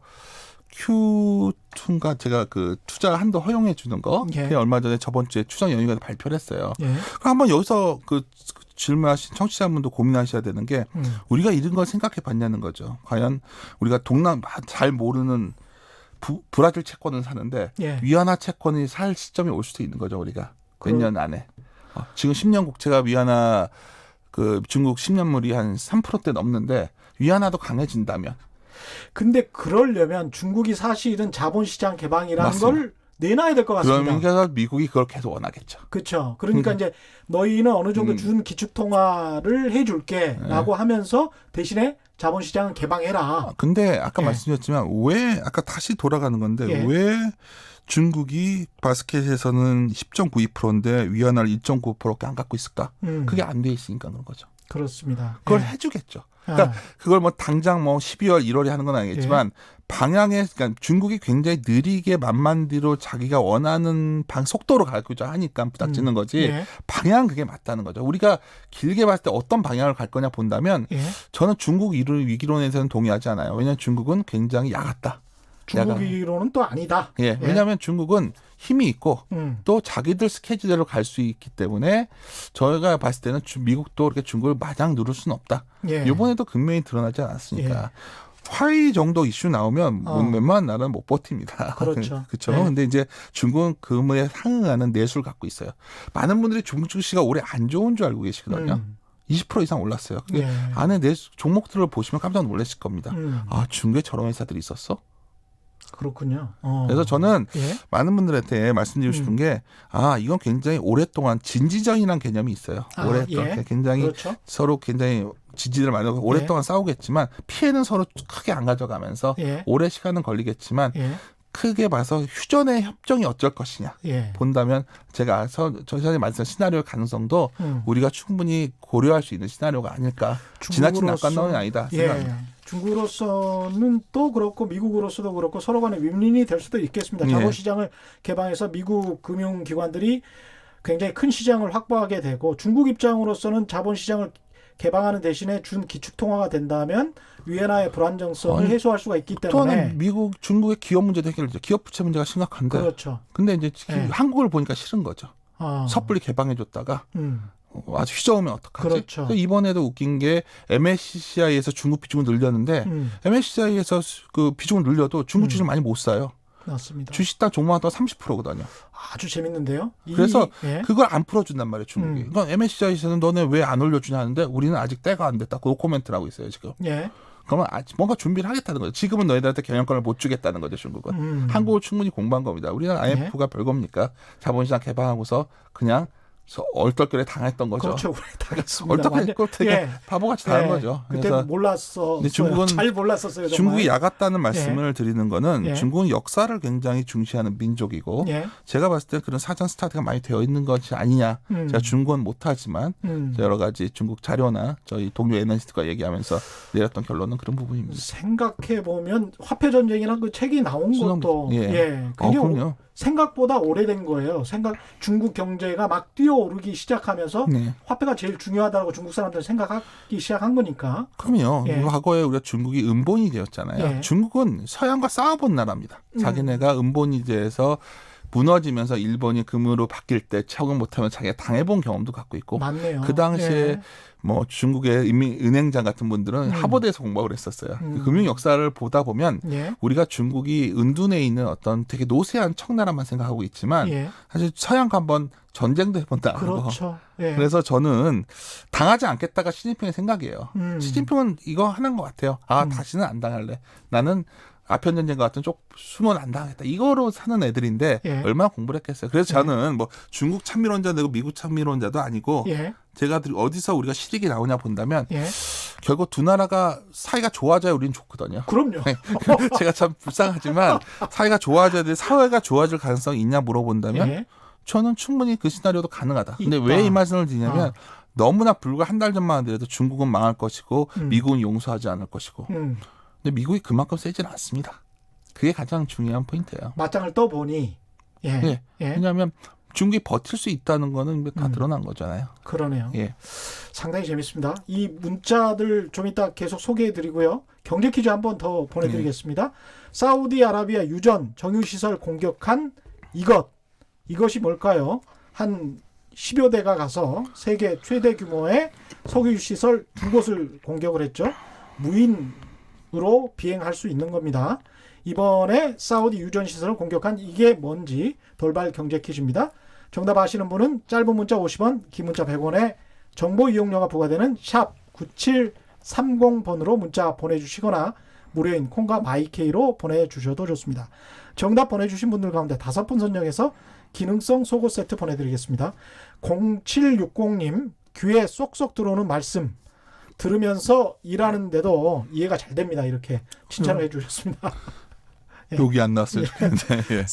Q2인가 제가 그 투자 한도 허용해 주는 거 예. 그게 얼마 전에 저번 주에 추정 연휴가 발표를 했어요. 예. 그럼 한번 여기서 그 질문하신 청취자분도 고민하셔야 되는 게 우리가 이런 걸 생각해 봤냐는 거죠. 과연 우리가 잘 모르는 브라질 채권을 사는데 예. 위안화 채권이 살 시점이 올 수도 있는 거죠. 우리가 몇 년 안에. 지금 10년 국채가 위안화 그 중국 10년물이 한 3%대 넘는데 위안화도 강해진다면 근데 그러려면 중국이 사실은 자본시장 개방이라는 맞습니다. 걸 내놔야 될 것 같습니다. 그러면서 미국이 그걸 계속 원하겠죠. 그렇죠. 그러니까 이제 너희는 어느 정도 준 기축통화를 해줄게라고 하면서 대신에 자본시장은 개방해라. 근데 아까 예. 말씀드렸지만 왜 아까 다시 돌아가는 건데 예. 왜 중국이 바스켓에서는 10.92%인데 위안화를 1.9%밖에 안 갖고 있을까? 그게 안 돼 있으니까 그런 거죠. 그렇습니다. 그걸 예. 해주겠죠. 그러니까 그걸 뭐 당장 뭐 12월, 1월에 하는 건 아니겠지만 방향에 그러니까 중국이 굉장히 느리게 만만디로 자기가 원하는 속도로 가고자 하니까 부닥치는 거지 예. 방향 그게 맞다는 거죠. 우리가 길게 봤을 때 어떤 방향을 갈 거냐 본다면 예. 저는 중국 위기론에서는 동의하지 않아요. 왜냐하면 중국은 굉장히 약았다. 중국이로는 또 아니다. 예, 왜냐하면 중국은 힘이 있고 또 자기들 스케줄대로 갈 수 있기 때문에 저희가 봤을 때는 미국도 그렇게 중국을 마냥 누를 수는 없다. 예. 이번에도 극명히 드러나지 않았으니까. 화이 정도 이슈 나오면 웬만한 나라는 못 버팁니다. 그렇죠. 그렇죠. 네. 근데 이제 중국은 그에 상응하는 내수를 갖고 있어요. 많은 분들이 중국 증시가 올해 안 좋은 줄 알고 계시거든요. 20% 이상 올랐어요. 그게 안에 내수 종목들을 보시면 깜짝 놀라실 겁니다. 아, 중국에 저런 회사들이 있었어? 그렇군요. 그래서 저는 예? 많은 분들한테 말씀드리고 싶은 게, 이건 굉장히 오랫동안 진지전이라는 개념이 있어요. 오랫동안. 예? 굉장히 그렇죠. 서로 굉장히 지지를 많이 하고 오랫동안 싸우겠지만 피해는 서로 크게 안 가져가면서 예? 오래 시간은 걸리겠지만 예? 크게 봐서 휴전의 협정이 어쩔 것이냐 예. 본다면 제가 전에 말씀드린 시나리오의 가능성도 우리가 충분히 고려할 수 있는 시나리오가 아닐까. 지나친 낙관론이 아니다 생각합니다. 예. 중국으로서는 또 그렇고 미국으로서도 그렇고 서로 간에 윈윈이 될 수도 있겠습니다. 예. 자본시장을 개방해서 미국 금융기관들이 굉장히 큰 시장을 확보하게 되고 중국 입장으로서는 자본시장을 개방하는 대신에 준 기축통화가 된다면 위안화의 불안정성을 해소할 수가 있기 때문에 또한 중국의 기업 문제도 해결되죠. 기업 부채 문제가 심각한데. 그렇죠. 근데 이제 예. 한국을 보니까 싫은 거죠. 섣불리 개방해줬다가 아주 휘저으면 어떡하지? 그렇죠. 이번에도 웃긴 게 MSCI에서 중국 비중을 늘렸는데 MSCI에서 그 비중을 늘려도 중국 주식 많이 못 사요. 맞습니다. 주식당 종목마다 30%거든요. 아주 재밌는데요. 그래서 예. 그걸 안 풀어준단 말이에요, 중국이. 그러니까 MSCI에서는 너네 왜 안 올려주냐 하는데 우리는 아직 때가 안 됐다. 그 코멘트를 하고 있어요, 지금. 예. 그러면 뭔가 준비를 하겠다는 거죠. 지금은 너희들한테 경영권을 못 주겠다는 거죠, 중국은. 한국을 충분히 공부한 겁니다. 우리는 IMF가 별겁니까? 자본시장 개방하고서 그냥 얼떨결에 당했던 거죠. 그렇죠. 우리 당했습니다. 얼떨결에 되게 예. 바보같이 당한 거죠. 그때 그래서 몰랐어. 근데 중국은 잘 몰랐었어요. 정말. 중국이 약았다는 말씀을 드리는 거는 예. 중국은 역사를 굉장히 중시하는 민족이고 예. 제가 봤을 때 그런 사전 스타트가 많이 되어 있는 것이 아니냐. 제가 중국은 못하지만 여러 가지 중국 자료나 저희 동료 애널리스트가 얘기하면서 내렸던 결론은 그런 부분입니다. 생각해 보면 화폐 전쟁이라는 그 책이 나온 것도 예. 굉장히 그럼요. 생각보다 오래된 거예요. 중국 경제가 막 뛰어오르기 시작하면서 네. 화폐가 제일 중요하다고 중국 사람들은 생각하기 시작한 거니까. 그럼요. 예. 과거에 우리가 중국이 은본이 되었잖아요. 예. 중국은 서양과 싸워본 나라입니다. 자기네가 은본이제에서 무너지면서 일본이 금으로 바뀔 때 적응 못하면 자기가 당해본 경험도 갖고 있고 맞네요. 그 당시에 예. 뭐 중국의 은행장 같은 분들은 하버드에서 공부를 했었어요. 금융 역사를 보다 보면 예. 우리가 중국이 은둔해 있는 어떤 되게 노쇠한 청나라만 생각하고 있지만 예. 사실 서양과 한번 전쟁도 해본다. 그렇죠. 예. 그래서 저는 당하지 않겠다가 시진핑의 생각이에요. 시진핑은 이거 하는 것 같아요. 다시는 안 당할래. 나는 아편 전쟁과 같은 쪽 숨은 안 당하겠다. 이거로 사는 애들인데 예. 얼마나 공부를 했겠어요. 그래서 저는 뭐 중국 찬밀론자 되고 미국 찬밀론자도 아니고 예. 제가 어디서 우리가 실익이 나오냐 본다면 예. 결국 두 나라가 사이가 좋아져야 우리는 좋거든요. 그럼요. 제가 참 불쌍하지만 사이가 좋아져야 돼. 사회가 좋아질 가능성이 있냐 물어본다면 예. 저는 충분히 그 시나리오도 가능하다. 근데 있다. 왜 이 말씀을 드리냐면 너무나 불과 한 달 전만 하더라도 중국은 망할 것이고 미국은 용서하지 않을 것이고 근데 미국이 그만큼 세지는 않습니다. 그게 가장 중요한 포인트예요. 맞짱을 떠 보니 예. 예. 왜냐하면 중국이 버틸 수 있다는 거는 다 드러난 거잖아요. 그러네요. 예. 상당히 재밌습니다. 이 문자들 좀 이따 계속 소개해드리고요. 경제 퀴즈 한 번 더 보내드리겠습니다. 사우디아라비아 유전 정유시설 공격한 이것이 뭘까요? 한 10여 대가 가서 세계 최대 규모의 석유시설 두 곳을 공격을 했죠. 무인으로 비행할 수 있는 겁니다. 이번에 사우디 유전시설을 공격한 이게 뭔지 돌발 경제 퀴즈입니다. 정답 아시는 분은 짧은 문자 50원, 긴 문자 100원에 정보 이용료가 부과되는 샵 9730번으로 문자 보내주시거나 무료인 콩과 마이케이로 보내주셔도 좋습니다. 정답 보내주신 분들 가운데 5분 선정해서 기능성 속옷 세트 보내드리겠습니다. 0760님 귀에 쏙쏙 들어오는 말씀 들으면서 일하는데도 이해가 잘 됩니다. 이렇게 칭찬을 해주셨습니다. 예. 욕이 안 나왔으면 좋겠는데. 예.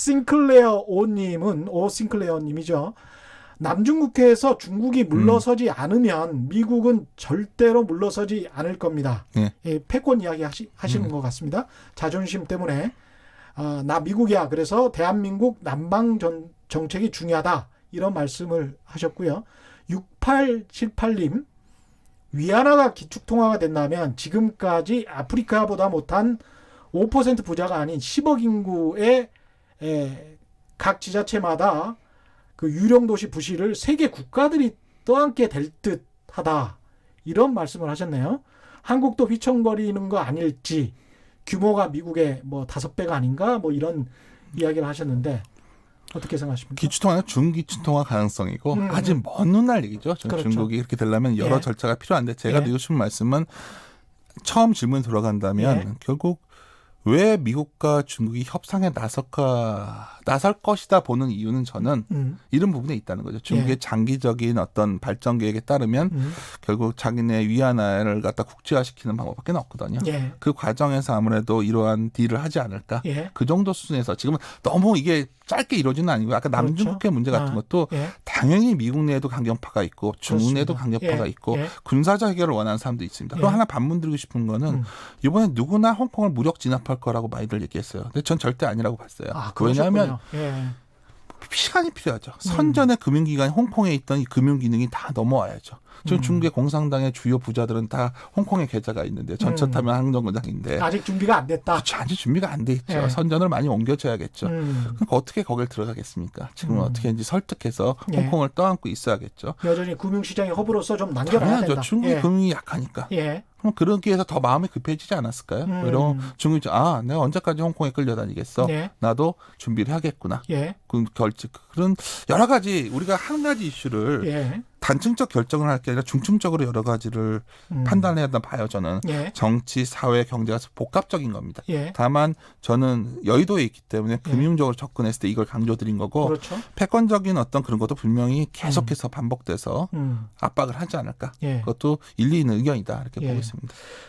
싱클레어님이죠. 남중국해에서 중국이 물러서지 않으면 미국은 절대로 물러서지 않을 겁니다. 예. 예, 패권 이야기 하시는 것 같습니다. 자존심 때문에 나 미국이야. 그래서 대한민국 남방 정책이 중요하다. 이런 말씀을 하셨고요. 6878님 위안화가 기축통화가 된다면 지금까지 아프리카보다 못한 5% 부자가 아닌 10억 인구의 각 지자체마다 그 유령 도시 부시를 세계 국가들이 떠안게 될 듯하다. 이런 말씀을 하셨네요. 한국도 휘청거리는 거 아닐지 규모가 미국의 뭐 5배가 아닌가 뭐 이런 이야기를 하셨는데 어떻게 생각하십니까? 기축통화는 중기축통화 가능성이고 아직 먼 훗날 얘기죠. 그렇죠. 중국이 이렇게 되려면 여러 예. 절차가 필요한데 제가 예. 드리고 싶은 말씀은 처음 질문 돌아간다면 예. 결국 왜 미국과 중국이 협상에 나설 것이다 보는 이유는 저는 이런 부분에 있다는 거죠. 중국의 예. 장기적인 어떤 발전 계획에 따르면 결국 자기네 위안화를 갖다 국제화시키는 방법밖에 없거든요. 예. 그 과정에서 아무래도 이러한 딜을 하지 않을까. 예. 그 정도 수준에서 지금은 너무 이게 짧게 이루어지는 아니고 아까 그렇죠. 남중국해 문제 같은 것도 예. 당연히 미국 내에도 강경파가 있고 중국 내에도 그렇습니다. 강경파가 예. 있고 예. 군사적 해결을 원하는 사람도 있습니다. 그럼 예. 하나 반문드리고 싶은 거는 이번에 누구나 홍콩을 무력 진압할 거라고 많이들 얘기했어요. 근데 전 절대 아니라고 봤어요. 왜냐하면 예. 시간이 필요하죠. 선전의 금융기관이 홍콩에 있던 이 금융기능이 다 넘어와야죠. 지금 중국의 공산당의 주요 부자들은 다 홍콩에 계좌가 있는데 전철 타면 항정거장인데 아직 준비가 안 됐다. 그렇죠. 아직 준비가 안 돼 있죠. 예. 선전을 많이 옮겨줘야겠죠. 그러니까 어떻게 거길 들어가겠습니까? 지금은 어떻게든지 설득해서 예. 홍콩을 떠안고 있어야겠죠. 여전히 금융시장의 허브로서 좀 남겨놔야 당연하죠. 된다. 중국의 예. 금융이 약하니까. 예. 그럼 그러기 위해서 더 마음이 급해지지 않았을까요? 이런 중국이 내가 언제까지 홍콩에 끌려다니겠어? 예. 나도 준비를 하겠구나. 예. 그런 여러 가지 우리가 한 가지 이슈를 예. 단층적 결정을 할 게 아니라 중층적으로 여러 가지를 판단해야 한다 봐요. 저는 예. 정치, 사회, 경제가 복합적인 겁니다. 예. 다만 저는 여의도에 있기 때문에 금융적으로 접근했을 때 이걸 강조드린 거고 그렇죠. 패권적인 어떤 그런 것도 분명히 계속해서 반복돼서 압박을 하지 않을까. 예. 그것도 일리 있는 의견이다 이렇게 예. 보고 있습니다.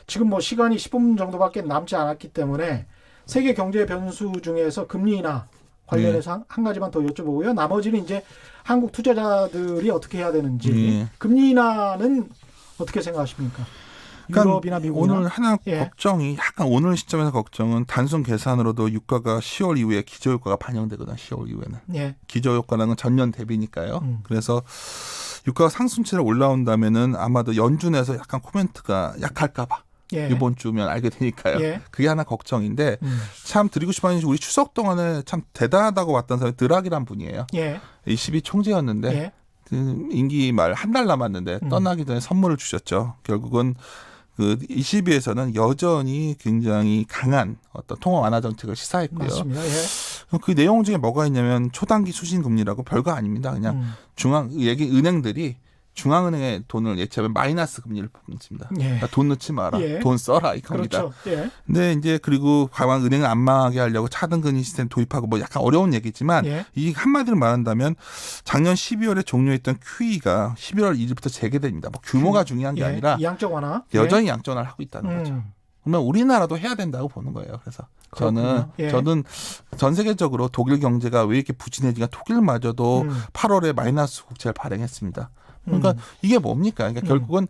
지금 뭐 시간이 10분 정도밖에 남지 않았기 때문에 세계 경제 변수 중에서 금리 인하 관련해서 한 가지만 더 여쭤보고요. 나머지는 이제 한국 투자자들이 어떻게 해야 되는지. 네. 금리 인하는 어떻게 생각하십니까? 유럽이나 미국이나. 오늘 하나 예. 걱정이 약간 오늘 시점에서 걱정은 단순 계산으로도 유가가 10월 이후에 기저효과가 반영되거든. 10월 이후에는. 예. 기저효과라는 건 전년 대비니까요. 그래서 유가가 상승치를 올라온다면은 아마도 연준에서 약간 코멘트가 약할까 봐. 예. 이번 주면 알게 되니까요. 예. 그게 하나 걱정인데 참 드리고 싶은 게 우리 추석 동안에 참 대단하다고 봤던 사람이 드락이란 분이에요. 예. 22 총재였는데 예. 그 임기 말 한 달 남았는데 떠나기 전에 선물을 주셨죠. 결국은 그 ECB에서는 여전히 굉장히 강한 어떤 통화 완화 정책을 시사했고요. 맞습니다. 예. 그 내용 중에 뭐가 있냐면 초단기 수신 금리라고 별거 아닙니다. 그냥 은행들이 중앙은행의 돈을 예치하면 마이너스 금리를 뽑습니다. 예. 그러니까 돈 넣지 마라. 예. 돈 써라 이겁니다. 그렇죠. 예. 근데 이제 그리고 가만 은행을 안 망하게 하려고 차등금리 시스템 도입하고 뭐 약간 어려운 얘기지만 예. 이 한마디로 말한다면 작년 12월에 종료했던 QE가 11월 1일부터 재개됩니다. 뭐 규모가 중요한 게 예. 아니라 양적 완화. 여전히 양적 완화를 하고 있다는 거죠. 그러면 우리나라도 해야 된다고 보는 거예요. 그래서 그렇군요. 예. 저는 전 세계적으로 독일 경제가 왜 이렇게 부진해지냐 독일마저도 8월에 마이너스 국채를 발행했습니다. 그러니까 이게 뭡니까? 그러니까 결국은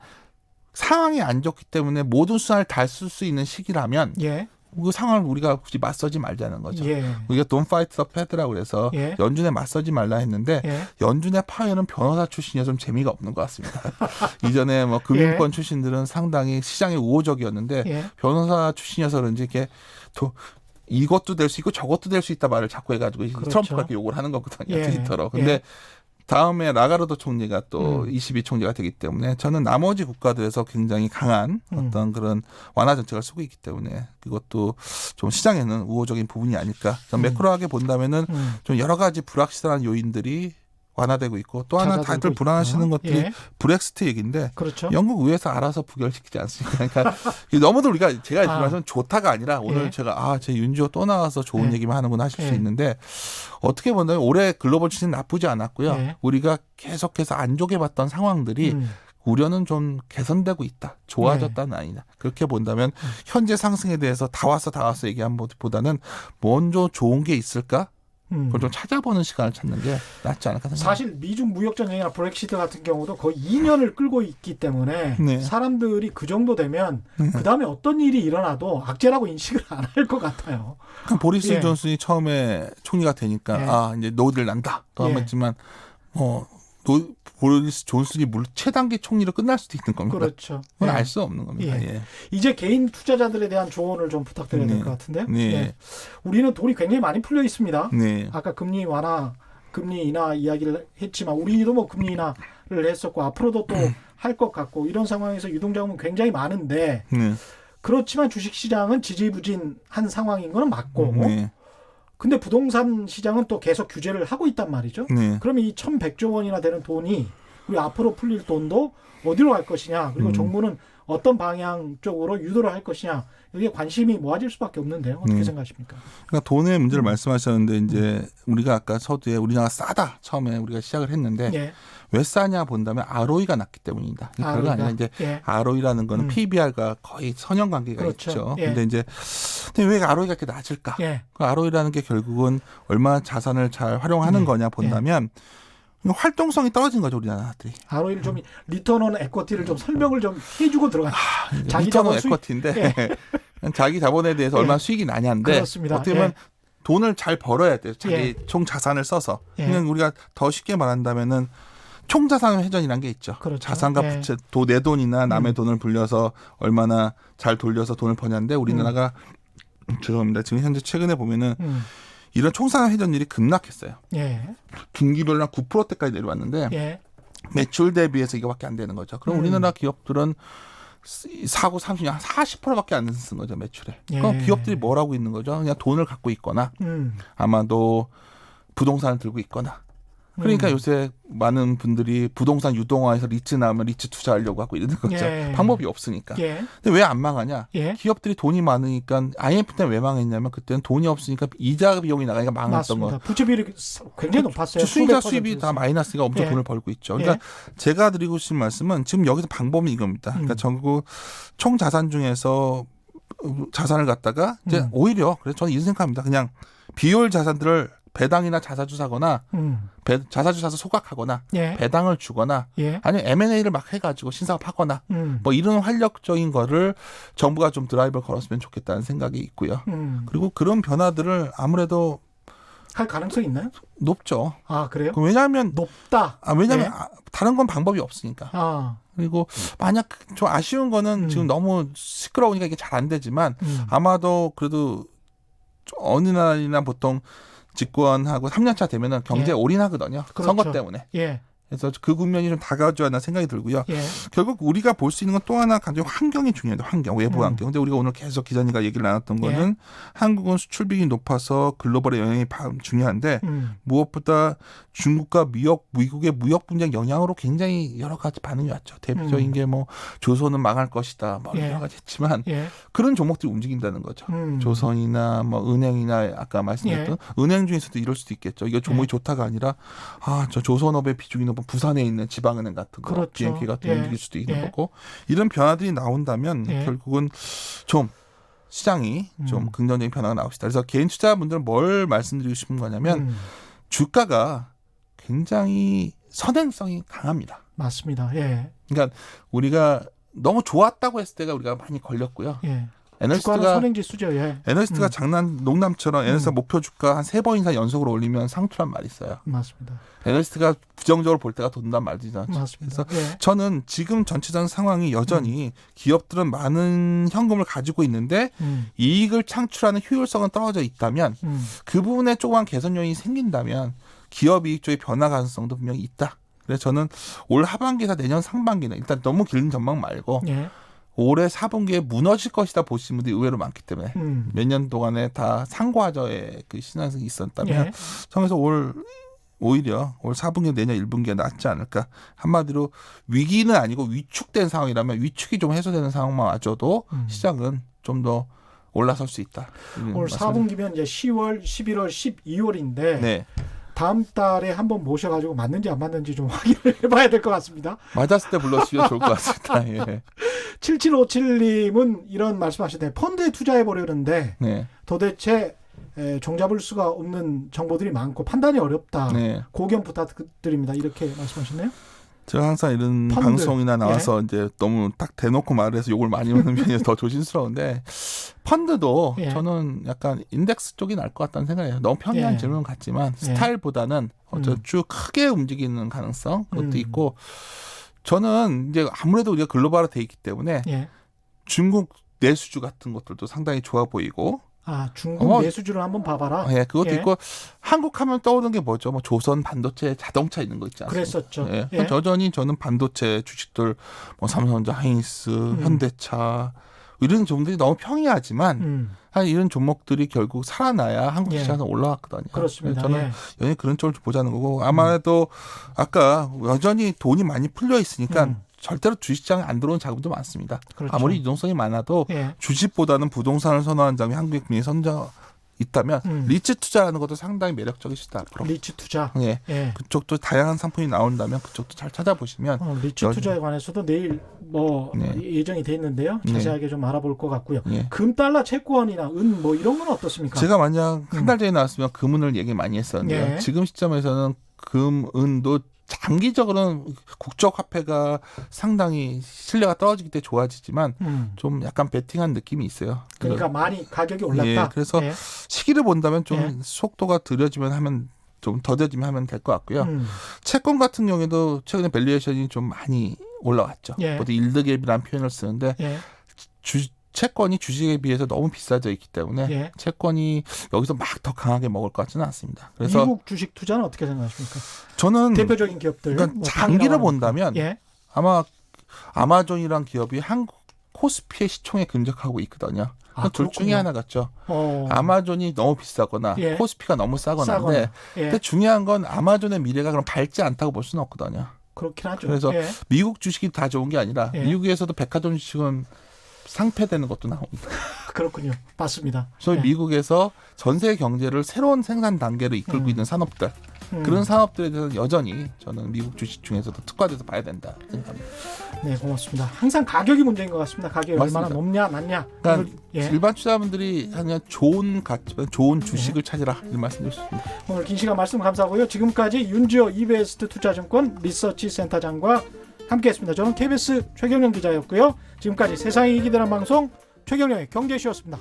상황이 안 좋기 때문에 모든 수단을 다 쓸 수 있는 시기라면 예. 그 상황을 우리가 굳이 맞서지 말자는 거죠. 예. 우리가 Don't fight the Fed라고 그래서 예. 연준에 맞서지 말라 했는데 예. 연준의 파회는 변호사 출신이라 좀 재미가 없는 것 같습니다. 이전에 뭐 금융권 예. 출신들은 상당히 시장에 우호적이었는데 예. 변호사 출신이어서 그런지 이렇게 이것도 될 수 있고 저것도 될 수 있다 말을 자꾸 해가지고 그렇죠. 트럼프가 이렇게 욕을 하는 거거든요. 예. 트위터로. 근데 다음에 라가르도 총리가 또 22 총리가 되기 때문에 저는 나머지 국가들에서 굉장히 강한 어떤 그런 완화 정책을 쓰고 있기 때문에 그것도 좀 시장에는 우호적인 부분이 아닐까. 매크로하게 본다면은 좀 여러 가지 불확실한 요인들이 완화되고 있고 또 하나 다들 불안하시는 것들이 예. 브렉시트 얘기인데 그렇죠. 영국 의회에서 알아서 부결시키지 않습니까? 그러니까 너무도 우리가 제가 말하면 좋다가 아니라 오늘 예. 제가 제 윤지호 또 나와서 좋은 예. 얘기만 하는구나 하실 예. 수 있는데 어떻게 본다면 올해 글로벌 추세는 나쁘지 않았고요. 예. 우리가 계속해서 안 좋게 봤던 상황들이 우려는 좀 개선되고 있다. 좋아졌다는 아니다. 그렇게 본다면 현재 상승에 대해서 다 왔어 얘기한 것보다는 먼저 좋은 게 있을까? 그걸 좀 찾아보는 시간을 찾는 게 낫지 않을까 생각합니다. 사실 미중 무역 전쟁이나 브렉시트 같은 경우도 거의 2년을 끌고 있기 때문에 네. 사람들이 그 정도 되면 그 다음에 어떤 일이 일어나도 악재라고 인식을 안 할 것 같아요. 보리스 예. 존슨이 처음에 총리가 되니까 예. 이제 노딜 난다 또 예. 했지만 보리스 존슨이 최단기 총리로 끝날 수도 있는 겁니다. 그렇죠. 그건 예. 알 수 없는 겁니다. 예. 예. 이제 개인 투자자들에 대한 조언을 좀 부탁드려야 될 것 같은데요. 네. 예. 우리는 돈이 굉장히 많이 풀려 있습니다. 네. 아까 금리 완화, 금리 인하 이야기를 했지만 우리도 뭐 금리 인하를 했었고 앞으로도 또 할 것 같고 이런 상황에서 유동자금은 굉장히 많은데 네. 그렇지만 주식시장은 지지부진한 상황인 거는 맞고 네. 근데 부동산 시장은 또 계속 규제를 하고 있단 말이죠. 네. 그러면 이 1,100조 원이나 되는 돈이 우리 앞으로 풀릴 돈도 어디로 갈 것이냐 그리고 정부는 어떤 방향 쪽으로 유도를 할 것이냐 여기에 관심이 모아질 수밖에 없는데요. 어떻게 생각하십니까? 그러니까 돈의 문제를 말씀하셨는데 이제 우리가 아까 서두에 우리나라가 싸다 처음에 우리가 시작을 했는데 예. 왜 싸냐 본다면 ROE가 낮기 때문이다. 별거 ROE가? 아니라 이제 예. ROE라는 거는 PBR과 거의 선형 관계가 그렇죠. 있죠. 예. 근데 왜 ROE가 이렇게 낮을까? 예. 그 ROE라는 게 결국은 얼마나 자산을 잘 활용하는 거냐 본다면 활동성이 떨어진 거죠 우리나라들이. ROE를 좀 리턴 온 에쿼티를 좀 설명을 좀 해주고 들어가. 자기 리턴 온 자본 수익. 에쿼티인데 자기 자본에 대해서 얼마나 수익이 나냐인데 그렇습니다. 어떻게 보면 돈을 잘 벌어야 돼요. 자기 예. 총 자산을 써서. 예. 그냥 우리가 더 쉽게 말한다면은 총자산 회전이라는 게 있죠. 그렇죠. 자산과 예. 부채, 내 돈이나 남의 돈을 불려서 얼마나 잘 돌려서 돈을 버냐인데 우리나라가 죄송합니다. 지금 현재 최근에 보면은 이런 총자산 회전율이 급락했어요. 예. 분기별로 한 9%대까지 내려왔는데 예. 매출 대비해서 이거밖에 안 되는 거죠. 그럼 우리나라 기업들은 사고 30년 한 40%밖에 안 쓰는 거죠 매출에. 예. 그럼 기업들이 뭘 하고 있는 거죠? 그냥 돈을 갖고 있거나 아마도 부동산을 들고 있거나. 그러니까 요새 많은 분들이 부동산 유동화해서 리츠 나오면 리츠 투자하려고 하고 이러는 거죠. 예. 방법이 없으니까. 예. 근데 왜 안 망하냐? 예. 기업들이 돈이 많으니까 IMF 때는 왜 망했냐면 그때는 돈이 없으니까 이자 비용이 나가니까 망했던 거. 맞습니다. 부채 비율이 굉장히 높았어요. 수익자 수백 수입이 다 퍼센트에서. 마이너스가 엄청 예. 돈을 벌고 있죠. 그러니까 제가 드리고 싶은 말씀은 지금 여기서 방법은 이겁니다. 그러니까 전국 총 자산 중에서 자산을 갖다가 이제 오히려 그래서 저는 이런 생각합니다. 그냥 비효율 자산들을 배당이나 자사주 사거나 자사주 사서 소각하거나 예. 배당을 주거나 예. 아니면 M&A를 막 해가지고 신사업 하거나 뭐 이런 활력적인 거를 정부가 좀 드라이브를 걸었으면 좋겠다는 생각이 있고요. 그리고 그런 변화들을 아무래도 할 가능성이 있나요? 높죠. 아, 그래요? 왜냐하면 높다. 왜냐하면 예. 다른 건 방법이 없으니까. 아. 그리고 만약 좀 아쉬운 거는 지금 너무 시끄러우니까 이게 잘 안 되지만 아마도 그래도 어느 날이나 보통 집권하고 3년차 되면은 경제에 예. 올인하거든요. 그렇죠. 선거 때문에. 예. 그래서 그 국면이 좀 다가오지 않나 생각이 들고요. 예. 결국 우리가 볼 수 있는 건 또 하나 간접 환경이 중요해요. 환경, 외부 환경. 근데 우리가 오늘 계속 기자님과 얘기를 나눴던 거는 한국은 수출비이 높아서 글로벌의 영향이 중요한데 무엇보다 중국과 미국의 무역 분쟁 영향으로 굉장히 여러 가지 반응이 왔죠. 대표적인 게 뭐 조선은 망할 것이다. 뭐 여러 가지 했지만 예. 그런 종목들이 움직인다는 거죠. 조선이나 뭐 은행이나 아까 말씀드렸던 은행 중에서도 이럴 수도 있겠죠. 이게 종목이 좋다가 아니라 저 조선업의 비중이 높은 부산에 있는 지방은행 같은 거, 그렇죠. BNK 같은 거 움직일 수도 있는 예. 거고 이런 변화들이 나온다면 결국은 좀 시장이 좀 긍정적인 변화가 나올 수 있다. 그래서 개인 투자자분들은 뭘 말씀드리고 싶은 거냐면 주가가 굉장히 선행성이 강합니다. 맞습니다. 예. 그러니까 우리가 너무 좋았다고 했을 때가 우리가 많이 걸렸고요. 예. 주가는 애널리스트가 선행지수죠. 예. 농담처럼 애널리스트가 목표 주가 한 3번 이상 연속으로 올리면 상투란 말이 있어요. 맞습니다. 애널리스트가 부정적으로 볼 때가 돈단 말이죠. 맞습니다. 그래서 예. 저는 지금 전체적인 상황이 여전히 기업들은 많은 현금을 가지고 있는데 이익을 창출하는 효율성은 떨어져 있다면 그 부분에 조그만 개선 요인이 생긴다면 기업 이익 쪽의 변화 가능성도 분명히 있다. 그래서 저는 올 하반기에서 내년 상반기는 일단 너무 긴 전망 말고 예. 올해 4분기에 무너질 것이다 보시는 분들이 의외로 많기 때문에 몇 년 동안에 다 상과저의 그 신앙성이 있었다면 예. 그래서 오히려 올 4분기 내년 1분기가 낫지 않을까. 한마디로 위기는 아니고 위축된 상황이라면 위축이 좀 해소되는 상황만 와줘도 시장은 좀 더 올라설 수 있다. 올 4분기면 이제 10월, 11월, 12월인데 네. 다음 달에 한번 모셔가지고 맞는지 안 맞는지 좀 확인을 해봐야 될 것 같습니다. 맞았을 때 불러주시면 좋을 것 같습니다. 예. 7757님은 이런 말씀하시네요. 펀드에 투자해보려는데 네. 도대체 종잡을 수가 없는 정보들이 많고 판단이 어렵다. 네. 고견 부탁드립니다. 이렇게 말씀하셨네요. 제가 항상 이런 펀드. 방송이나 나와서 이제 너무 딱 대놓고 말을 해서 욕을 많이 먹는 편이라서 더 조심스러운데 펀드도 저는 약간 인덱스 쪽이 나을 것 같다는 생각이에요. 너무 편리한 질문 같지만 스타일보다는 쭉 크게 움직이는 가능성 그것도 있고 저는 이제 아무래도 우리가 글로벌화 돼 있기 때문에 중국 내수주 같은 것들도 상당히 좋아 보이고 중국 내수주를 한번 봐봐라. 예, 그것도 있고 한국 하면 떠오르는 게 뭐죠? 뭐 조선 반도체 자동차 있는 거 있지 않습니까? 그랬었죠. 예. 여전히 저는 반도체 주식들 뭐 삼성전자, 하이닉스, 현대차 이런 종들이 너무 평이하지만 이런 종목들이 결국 살아나야 한국 시장에서 올라왔거든요. 그렇습니다. 저는 여전히 그런 쪽을 보자는 거고 아마도 아까 여전히 돈이 많이 풀려 있으니까 절대로 주식시장에 안 들어오는 자금도 많습니다. 그렇죠. 아무리 유동성이 많아도 주식보다는 부동산을 선호하는 자금이 한국에 분명히 선정 있다면 리츠 투자라는 것도 상당히 매력적이시다. 앞으로. 리츠 투자. 그쪽도 다양한 상품이 나온다면 그쪽도 잘 찾아보시면 리츠 투자에 관해서도 내일 뭐 예정이 돼 있는데요. 자세하게 좀 알아볼 것 같고요. 금, 달러, 채권이나 은 뭐 이런 건 어떻습니까? 제가 만약 한 달 전에 나왔으면 금은을 얘기 많이 했었는데요. 지금 시점에서는 금, 은도 장기적으로는 국적 화폐가 상당히 신뢰가 떨어지기 때문에 좋아지지만 좀 약간 베팅한 느낌이 있어요. 그러니까 많이 가격이 올랐다. 그래서 시기를 본다면 좀 속도가 느려지면 하면 좀 더뎌지면 하면 될 것 같고요. 채권 같은 경우에도 최근에 밸류에이션이 좀 많이 올라왔죠. 예. 보통 일드갭이라는 표현을 쓰는데 예. 채권이 주식에 비해서 너무 비싸져 있기 때문에 예. 채권이 여기서 막 더 강하게 먹을 것 같지는 않습니다. 그래서 미국 주식 투자는 어떻게 생각하십니까? 저는 대표적인 기업들. 그러니까 뭐 장기를 평양하고. 본다면 예. 아마 아마존이란 기업이 한국 코스피의 시총에 근접하고 있거든요. 아, 둘 중에 그렇군요. 하나 같죠. 어. 아마존이 너무 비싸거나 예. 코스피가 너무 싸거나인데 예. 근데 중요한 건 아마존의 미래가 그럼 밝지 않다고 볼 수는 없거든요. 그렇긴 하죠. 그래서 예. 미국 주식이 다 좋은 게 아니라 예. 미국에서도 백화점 주식은 상폐되는 것도 나옵니다. 그렇군요. 맞습니다. 그래서 예. 미국에서 전세 경제를 새로운 생산 단계로 이끌고 있는 산업들 그런 산업들에 대해서 여전히 저는 미국 주식 중에서도 특화돼서 봐야 된다 생각합니다. 네, 고맙습니다. 항상 가격이 문제인 것 같습니다. 가격이 맞습니다. 얼마나 높냐, 낮냐. 그러니까 예. 일반 투자자분들이 그냥 좋은 가치, 좋은 주식을 찾으라 이런 말씀드릴 수 있습니다. 오늘 긴 시간 말씀 감사하고요. 지금까지 윤지호 이베스트 투자증권 리서치 센터장과 함께했습니다. 저는 KBS 최경영 기자였고요. 지금까지 세상이 이기되는 방송 최경영의 경제쇼였습니다.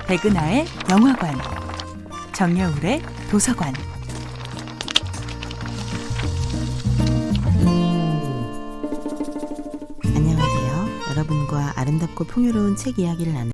백은하의 영화관, 정여울의 도서관. 안녕하세요. 여러분과 아름답고 풍요로운 책 이야기를 나누는